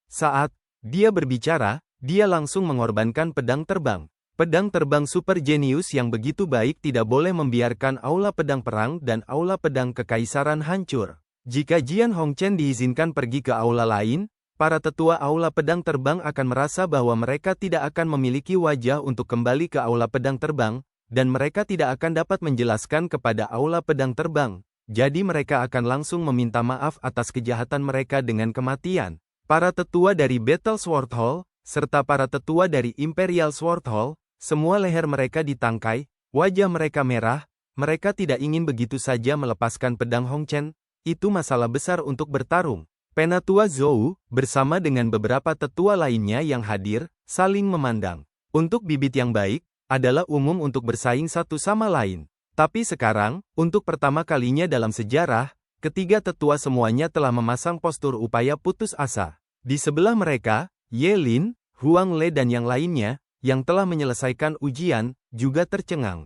Saat dia berbicara, dia langsung mengorbankan pedang terbang. Pedang terbang super jenius yang begitu baik tidak boleh membiarkan aula pedang perang dan aula pedang kekaisaran hancur. Jika Jian Hongchen diizinkan pergi ke aula lain, para tetua aula pedang terbang akan merasa bahwa mereka tidak akan memiliki wajah untuk kembali ke aula pedang terbang, dan mereka tidak akan dapat menjelaskan kepada aula pedang terbang. Jadi mereka akan langsung meminta maaf atas kejahatan mereka dengan kematian. Para tetua dari Battle Sword Hall, serta para tetua dari Imperial Sword Hall, semua leher mereka ditangkai, wajah mereka merah, mereka tidak ingin begitu saja melepaskan pedang Hongchen, itu masalah besar untuk bertarung. Penatua Zhou, bersama dengan beberapa tetua lainnya yang hadir, saling memandang. Untuk bibit yang baik, adalah umum untuk bersaing satu sama lain. Tapi sekarang, untuk pertama kalinya dalam sejarah, ketiga tetua semuanya telah memasang postur upaya putus asa. Di sebelah mereka, Ye Lin, Huang Le dan yang lainnya, yang telah menyelesaikan ujian, juga tercengang.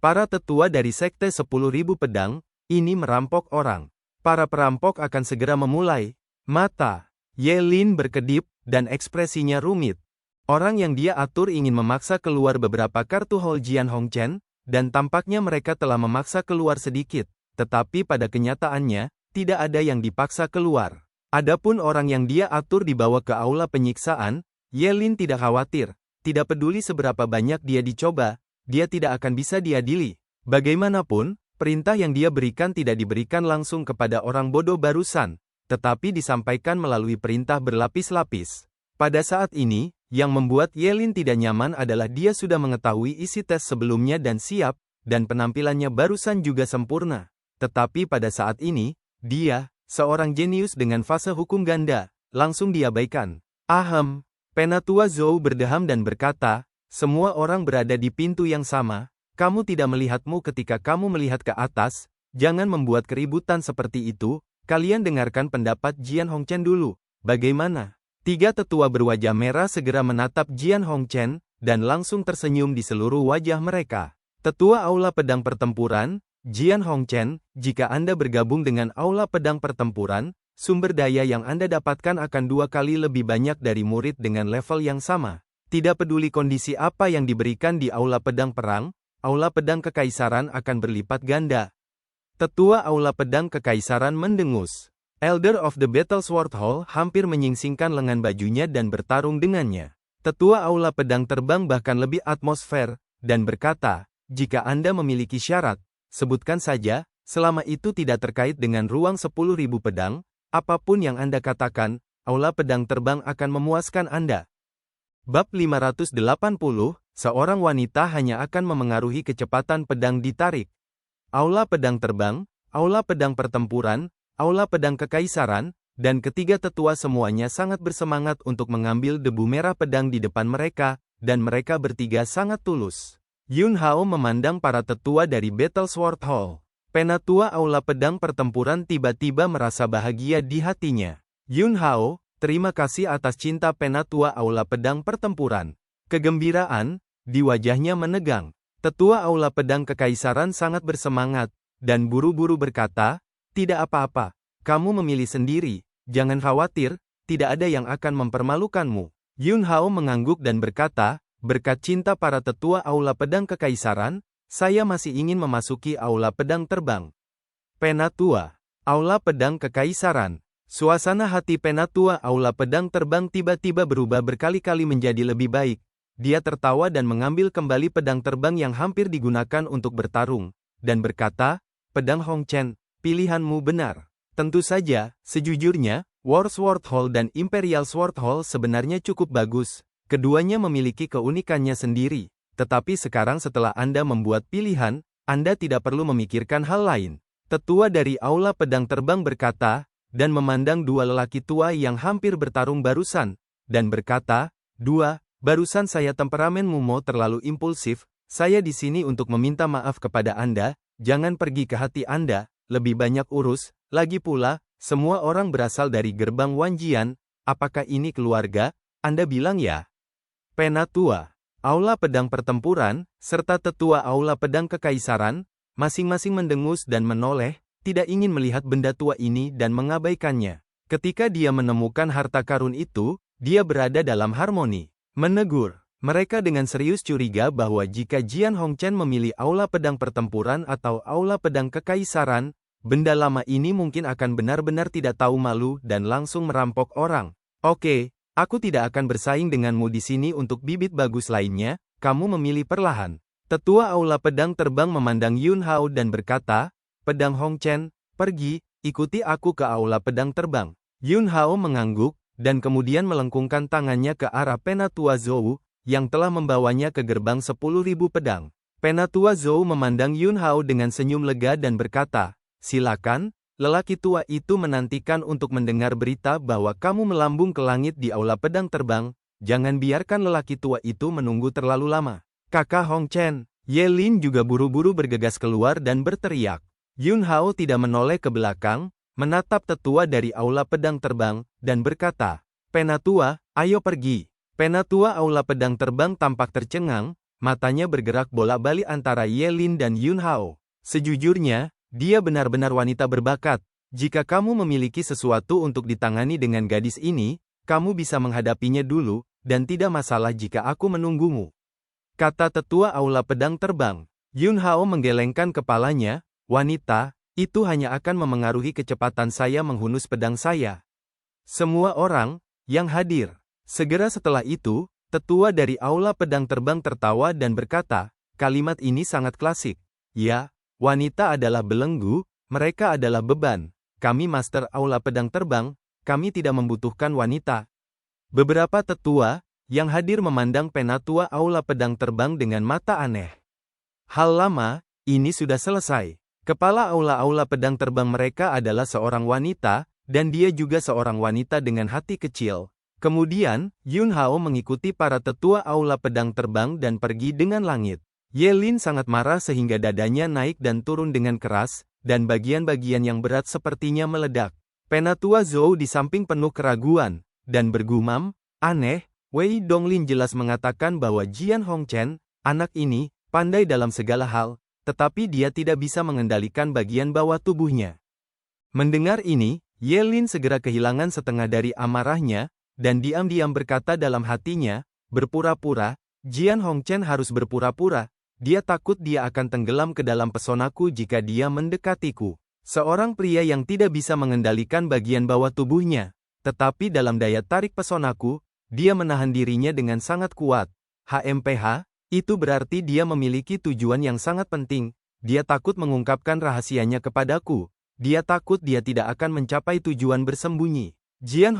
Para tetua dari Sekte 10.000 Pedang, ini merampok orang. Para perampok akan segera memulai. Mata Ye Lin berkedip, dan ekspresinya rumit. Orang yang dia atur ingin memaksa keluar beberapa kartu Hall Jian Hongchen, dan tampaknya mereka telah memaksa keluar sedikit, tetapi pada kenyataannya, tidak ada yang dipaksa keluar. Adapun orang yang dia atur dibawa ke aula penyiksaan, Ye Lin tidak khawatir, tidak peduli seberapa banyak dia dicoba, dia tidak akan bisa diadili. Bagaimanapun, perintah yang dia berikan tidak diberikan langsung kepada orang bodoh barusan, tetapi disampaikan melalui perintah berlapis-lapis. Pada saat ini, yang membuat Ye Lin tidak nyaman adalah dia sudah mengetahui isi tes sebelumnya dan siap, dan penampilannya barusan juga sempurna. Tetapi pada saat ini, dia, seorang jenius dengan fase hukum ganda, langsung diabaikan. Ahem, Penatua Zhou berdeham dan berkata, semua orang berada di pintu yang sama, kamu tidak melihatmu ketika kamu melihat ke atas, jangan membuat keributan seperti itu, kalian dengarkan pendapat Jian Hongchen dulu, bagaimana? Tiga tetua berwajah merah segera menatap Jian Hongchen, dan langsung tersenyum di seluruh wajah mereka. Tetua Aula Pedang Pertempuran, Jian Hongchen, jika Anda bergabung dengan Aula Pedang Pertempuran, sumber daya yang Anda dapatkan akan 2 kali lebih banyak dari murid dengan level yang sama. Tidak peduli kondisi apa yang diberikan di Aula Pedang Perang, Aula Pedang Kekaisaran akan berlipat ganda. Tetua Aula Pedang Kekaisaran mendengus. Elder of the Battle Sword Hall hampir menyingsingkan lengan bajunya dan bertarung dengannya. Tetua Aula Pedang Terbang bahkan lebih atmosfer, dan berkata, jika Anda memiliki syarat, sebutkan saja, selama itu tidak terkait dengan ruang 10.000 pedang, apapun yang Anda katakan, Aula Pedang Terbang akan memuaskan Anda. Bab 580, seorang wanita hanya akan memengaruhi kecepatan pedang ditarik. Aula Pedang Terbang, Aula Pedang Pertempuran, Aula Pedang Kekaisaran, dan ketiga tetua semuanya sangat bersemangat untuk mengambil debu merah pedang di depan mereka, dan mereka bertiga sangat tulus. Yun Hao memandang para tetua dari Battle Sword Hall. Penatua Aula Pedang Pertempuran tiba-tiba merasa bahagia di hatinya. Yun Hao, terima kasih atas cinta Penatua Aula Pedang Pertempuran. Kegembiraan, di wajahnya menegang. Tetua Aula Pedang Kekaisaran sangat bersemangat, dan buru-buru berkata, tidak apa-apa, kamu memilih sendiri, jangan khawatir, tidak ada yang akan mempermalukanmu. Yun Hao mengangguk dan berkata, berkat cinta para tetua Aula Pedang Kekaisaran, saya masih ingin memasuki Aula Pedang Terbang. Penatua, Aula Pedang Kekaisaran. Suasana hati Penatua Aula Pedang Terbang tiba-tiba berubah berkali-kali menjadi lebih baik. Dia tertawa dan mengambil kembali pedang terbang yang hampir digunakan untuk bertarung, dan berkata, pedang Hongchen, pilihanmu benar. Tentu saja, sejujurnya, War Sword Hall dan Imperial Sword Hall sebenarnya cukup bagus. Keduanya memiliki keunikannya sendiri. Tetapi sekarang setelah Anda membuat pilihan, Anda tidak perlu memikirkan hal lain. Tetua dari Aula Pedang Terbang berkata, dan memandang dua lelaki tua yang hampir bertarung barusan, dan berkata, barusan saya temperamen Mumo terlalu impulsif, saya di sini untuk meminta maaf kepada Anda, jangan pergi ke hati Anda, lebih banyak urus, lagi pula, semua orang berasal dari gerbang Wanjian, apakah ini keluarga? Anda bilang ya? Penatua, Aula Pedang Pertempuran, serta tetua Aula Pedang Kekaisaran, masing-masing mendengus dan menoleh, tidak ingin melihat benda tua ini dan mengabaikannya. Ketika dia menemukan harta karun itu, dia berada dalam harmoni. Menegur, mereka dengan serius curiga bahwa jika Jian Hongchen memilih Aula Pedang Pertempuran atau Aula Pedang Kekaisaran, benda lama ini mungkin akan benar-benar tidak tahu malu dan langsung merampok orang. Oke, aku tidak akan bersaing denganmu di sini untuk bibit bagus lainnya, kamu memilih perlahan. Tetua Aula Pedang Terbang memandang Yun Hao dan berkata, pedang Hongchen, pergi, ikuti aku ke Aula Pedang Terbang. Yun Hao mengangguk, dan kemudian melengkungkan tangannya ke arah Penatua Zhou, yang telah membawanya ke gerbang 10.000 pedang. Penatua Zhou memandang Yun Hao dengan senyum lega dan berkata, silakan, lelaki tua itu menantikan untuk mendengar berita bahwa kamu melambung ke langit di Aula Pedang Terbang, jangan biarkan lelaki tua itu menunggu terlalu lama. Kakak Hongchen, Ye Lin juga buru-buru bergegas keluar dan berteriak. Yun Hao tidak menoleh ke belakang, menatap tetua dari Aula Pedang Terbang, dan berkata, Penatua, ayo pergi. Penatua Aula Pedang Terbang tampak tercengang, matanya bergerak bolak-balik antara Ye Lin dan Yun Hao. Sejujurnya, dia benar-benar wanita berbakat. Jika kamu memiliki sesuatu untuk ditangani dengan gadis ini, kamu bisa menghadapinya dulu, dan tidak masalah jika aku menunggumu. Kata tetua Aula Pedang Terbang. Yun Hao menggelengkan kepalanya, wanita, itu hanya akan memengaruhi kecepatan saya menghunus pedang saya. Semua orang yang hadir. Segera setelah itu, tetua dari Aula Pedang Terbang tertawa dan berkata, kalimat ini sangat klasik. Ya, wanita adalah belenggu, mereka adalah beban. Kami Master Aula Pedang Terbang, kami tidak membutuhkan wanita. Beberapa tetua yang hadir memandang penatua Aula Pedang Terbang dengan mata aneh. Hal lama, ini sudah selesai. Kepala Aula Pedang Terbang mereka adalah seorang wanita, dan dia juga seorang wanita dengan hati kecil. Kemudian, Yun Hao mengikuti para tetua Aula Pedang Terbang dan pergi dengan langit. Ye Lin sangat marah sehingga dadanya naik dan turun dengan keras, dan bagian-bagian yang berat sepertinya meledak. Penatua Zhou di samping penuh keraguan, dan bergumam, aneh, Wei Donglin jelas mengatakan bahwa Jian Hongchen, anak ini, pandai dalam segala hal, tetapi dia tidak bisa mengendalikan bagian bawah tubuhnya. Mendengar ini, Ye Lin segera kehilangan setengah dari amarahnya, dan diam-diam berkata dalam hatinya, berpura-pura, Jian Hongchen harus berpura-pura, dia takut dia akan tenggelam ke dalam pesonaku jika dia mendekatiku. Seorang pria yang tidak bisa mengendalikan bagian bawah tubuhnya, tetapi dalam daya tarik pesonaku, dia menahan dirinya dengan sangat kuat. HMPH, itu berarti dia memiliki tujuan yang sangat penting, dia takut mengungkapkan rahasianya kepadaku, dia takut dia tidak akan mencapai tujuan bersembunyi. Jian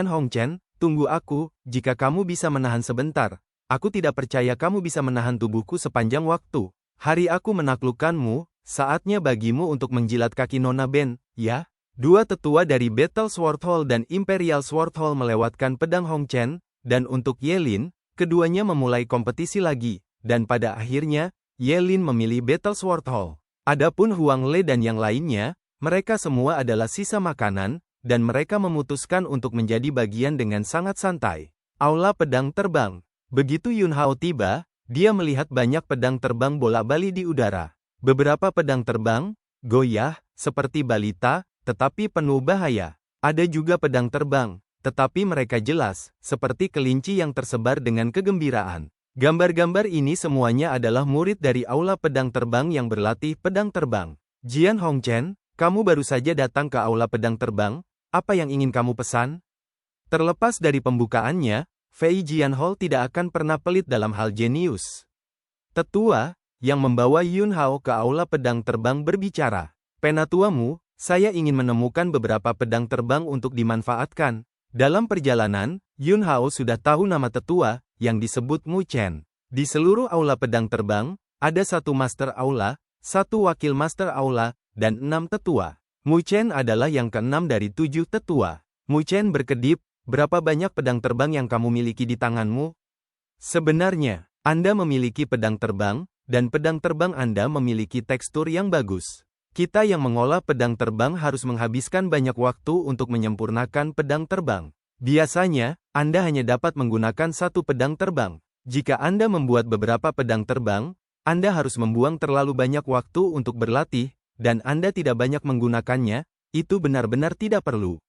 Hongchen, tunggu aku, jika kamu bisa menahan sebentar, aku tidak percaya kamu bisa menahan tubuhku sepanjang waktu. Hari aku menaklukkanmu, saatnya bagimu untuk menjilat kaki Nona Ben, ya? Dua tetua dari Battle Sword Hall dan Imperial Sword Hall melewatkan pedang Hongchen, dan untuk Ye Lin, keduanya memulai kompetisi lagi, dan pada akhirnya, Ye Lin memilih Battle Sword Hall. Adapun Huang Le dan yang lainnya, mereka semua adalah sisa makanan, dan mereka memutuskan untuk menjadi bagian dengan sangat santai. Aula Pedang Terbang. Begitu Yun Hao tiba, dia melihat banyak pedang terbang bola-bali di udara. Beberapa pedang terbang, goyah, seperti balita, tetapi penuh bahaya. Ada juga pedang terbang, tetapi mereka jelas, seperti kelinci yang tersebar dengan kegembiraan. Gambar-gambar ini semuanya adalah murid dari Aula Pedang Terbang yang berlatih pedang terbang. Jian Hongchen, kamu baru saja datang ke Aula Pedang Terbang, apa yang ingin kamu pesan? Terlepas dari pembukaannya, Fei Jianhou tidak akan pernah pelit dalam hal jenius. Tetua, yang membawa Yun Hao ke Aula Pedang Terbang berbicara, penatuamu, saya ingin menemukan beberapa pedang terbang untuk dimanfaatkan. Dalam perjalanan, Yun Hao sudah tahu nama tetua, yang disebut Mu Chen. Di seluruh Aula Pedang Terbang, ada satu Master Aula, satu Wakil Master Aula, dan 6 tetua. Mu Chen adalah yang ke-6 dari 7 tetua. Mu Chen berkedip, berapa banyak pedang terbang yang kamu miliki di tanganmu? Sebenarnya, Anda memiliki pedang terbang, dan pedang terbang Anda memiliki tekstur yang bagus. Kita yang mengolah pedang terbang harus menghabiskan banyak waktu untuk menyempurnakan pedang terbang. Biasanya, Anda hanya dapat menggunakan satu pedang terbang. Jika Anda membuat beberapa pedang terbang, Anda harus membuang terlalu banyak waktu untuk berlatih, dan Anda tidak banyak menggunakannya, itu benar-benar tidak perlu.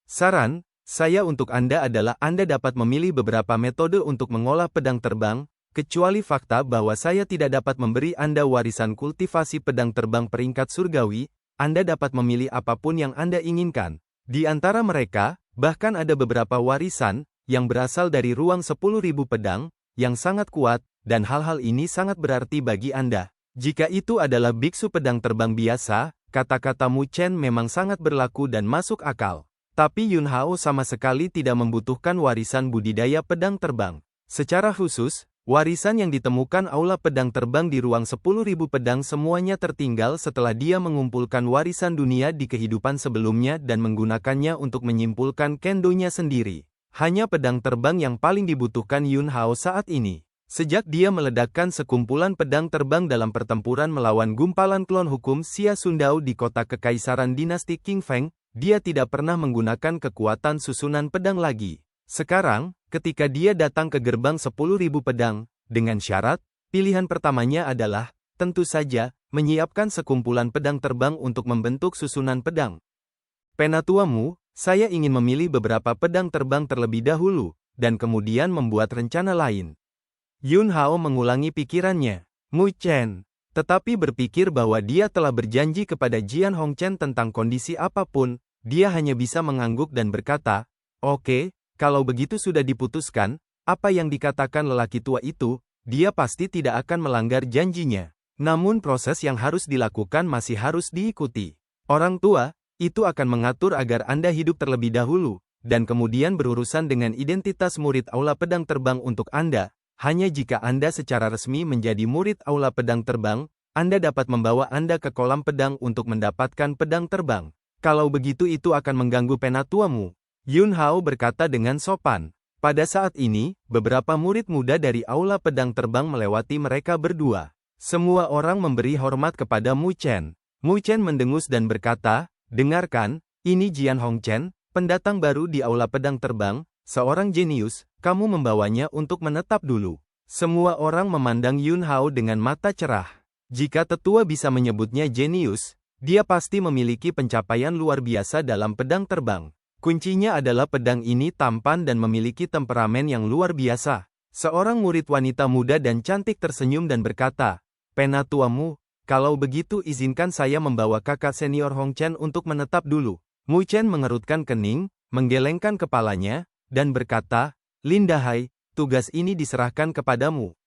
Saran saya untuk Anda adalah Anda dapat memilih beberapa metode untuk mengolah pedang terbang, kecuali fakta bahwa saya tidak dapat memberi Anda warisan kultivasi pedang terbang peringkat surgawi, Anda dapat memilih apapun yang Anda inginkan. Di antara mereka, bahkan ada beberapa warisan, yang berasal dari ruang 10.000 pedang, yang sangat kuat, dan hal-hal ini sangat berarti bagi Anda. Jika itu adalah biksu pedang terbang biasa, kata-kata Mu Chen memang sangat berlaku dan masuk akal. Tapi Yun Hao sama sekali tidak membutuhkan warisan budidaya pedang terbang. Secara khusus, warisan yang ditemukan Aula Pedang Terbang di ruang 10.000 pedang semuanya tertinggal setelah dia mengumpulkan warisan dunia di kehidupan sebelumnya dan menggunakannya untuk menyimpulkan kendonya sendiri. Hanya pedang terbang yang paling dibutuhkan Yun Hao saat ini. Sejak dia meledakkan sekumpulan pedang terbang dalam pertempuran melawan gumpalan klon hukum Xia Sundao di kota kekaisaran dinasti Qing Feng, dia tidak pernah menggunakan kekuatan susunan pedang lagi. Sekarang, ketika dia datang ke gerbang 10.000 pedang, dengan syarat, pilihan pertamanya adalah, tentu saja, menyiapkan sekumpulan pedang terbang untuk membentuk susunan pedang. Penatuamu, saya ingin memilih beberapa pedang terbang terlebih dahulu, dan kemudian membuat rencana lain. Yun Hao mengulangi pikirannya. Mu Chen. Tetapi berpikir bahwa dia telah berjanji kepada Jian Hongchen tentang kondisi apapun, dia hanya bisa mengangguk dan berkata, "Oke, kalau begitu sudah diputuskan, apa yang dikatakan lelaki tua itu, dia pasti tidak akan melanggar janjinya. Namun proses yang harus dilakukan masih harus diikuti. Orang tua, itu akan mengatur agar Anda hidup terlebih dahulu, dan kemudian berurusan dengan identitas murid Aula Pedang Terbang untuk Anda. Hanya jika Anda secara resmi menjadi murid Aula Pedang Terbang, Anda dapat membawa Anda ke kolam pedang untuk mendapatkan pedang terbang. Kalau begitu itu akan mengganggu penatuamu." Yun Hao berkata dengan sopan. Pada saat ini, beberapa murid muda dari Aula Pedang Terbang melewati mereka berdua. Semua orang memberi hormat kepada Mu Chen. Mu Chen mendengus dan berkata, "Dengarkan, ini Jian Hongchen, pendatang baru di Aula Pedang Terbang, seorang jenius, kamu membawanya untuk menetap dulu." Semua orang memandang Yun Hao dengan mata cerah. Jika tetua bisa menyebutnya jenius, dia pasti memiliki pencapaian luar biasa dalam pedang terbang. Kuncinya adalah pedang ini tampan dan memiliki temperamen yang luar biasa. Seorang murid wanita muda dan cantik tersenyum dan berkata, "Penatuamu, kalau begitu izinkan saya membawa kakak senior Hongchen untuk menetap dulu." Mu Chen mengerutkan kening, menggelengkan kepalanya, dan berkata, "Lin Dahai, tugas ini diserahkan kepadamu."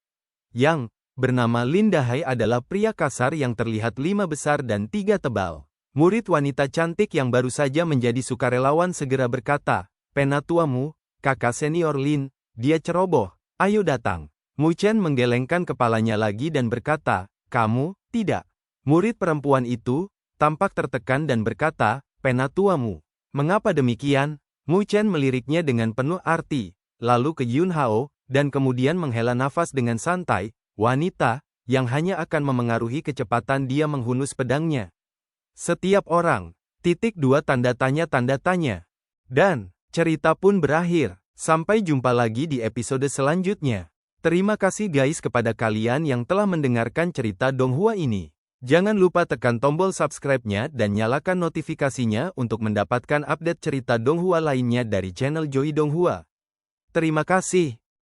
Yang bernama Lin Dahai adalah pria kasar yang terlihat 5 besar dan 3 tebal. Murid wanita cantik yang baru saja menjadi sukarelawan segera berkata, "Penatuamu, kakak senior Lin, dia ceroboh, ayo datang." Mu Chen menggelengkan kepalanya lagi dan berkata, "Kamu, tidak." Murid perempuan itu tampak tertekan dan berkata, "Penatuamu, mengapa demikian?" Mu Chen meliriknya dengan penuh arti, lalu ke Yun Hao, dan kemudian menghela nafas dengan santai, "Wanita, yang hanya akan memengaruhi kecepatan dia menghunus pedangnya. Setiap orang, tanda tanya. Dan, cerita pun berakhir. Sampai jumpa lagi di episode selanjutnya. Terima kasih guys kepada kalian yang telah mendengarkan cerita Donghua ini. Jangan lupa tekan tombol subscribe-nya dan nyalakan notifikasinya untuk mendapatkan update cerita Donghua lainnya dari channel Joy Donghua. Terima kasih.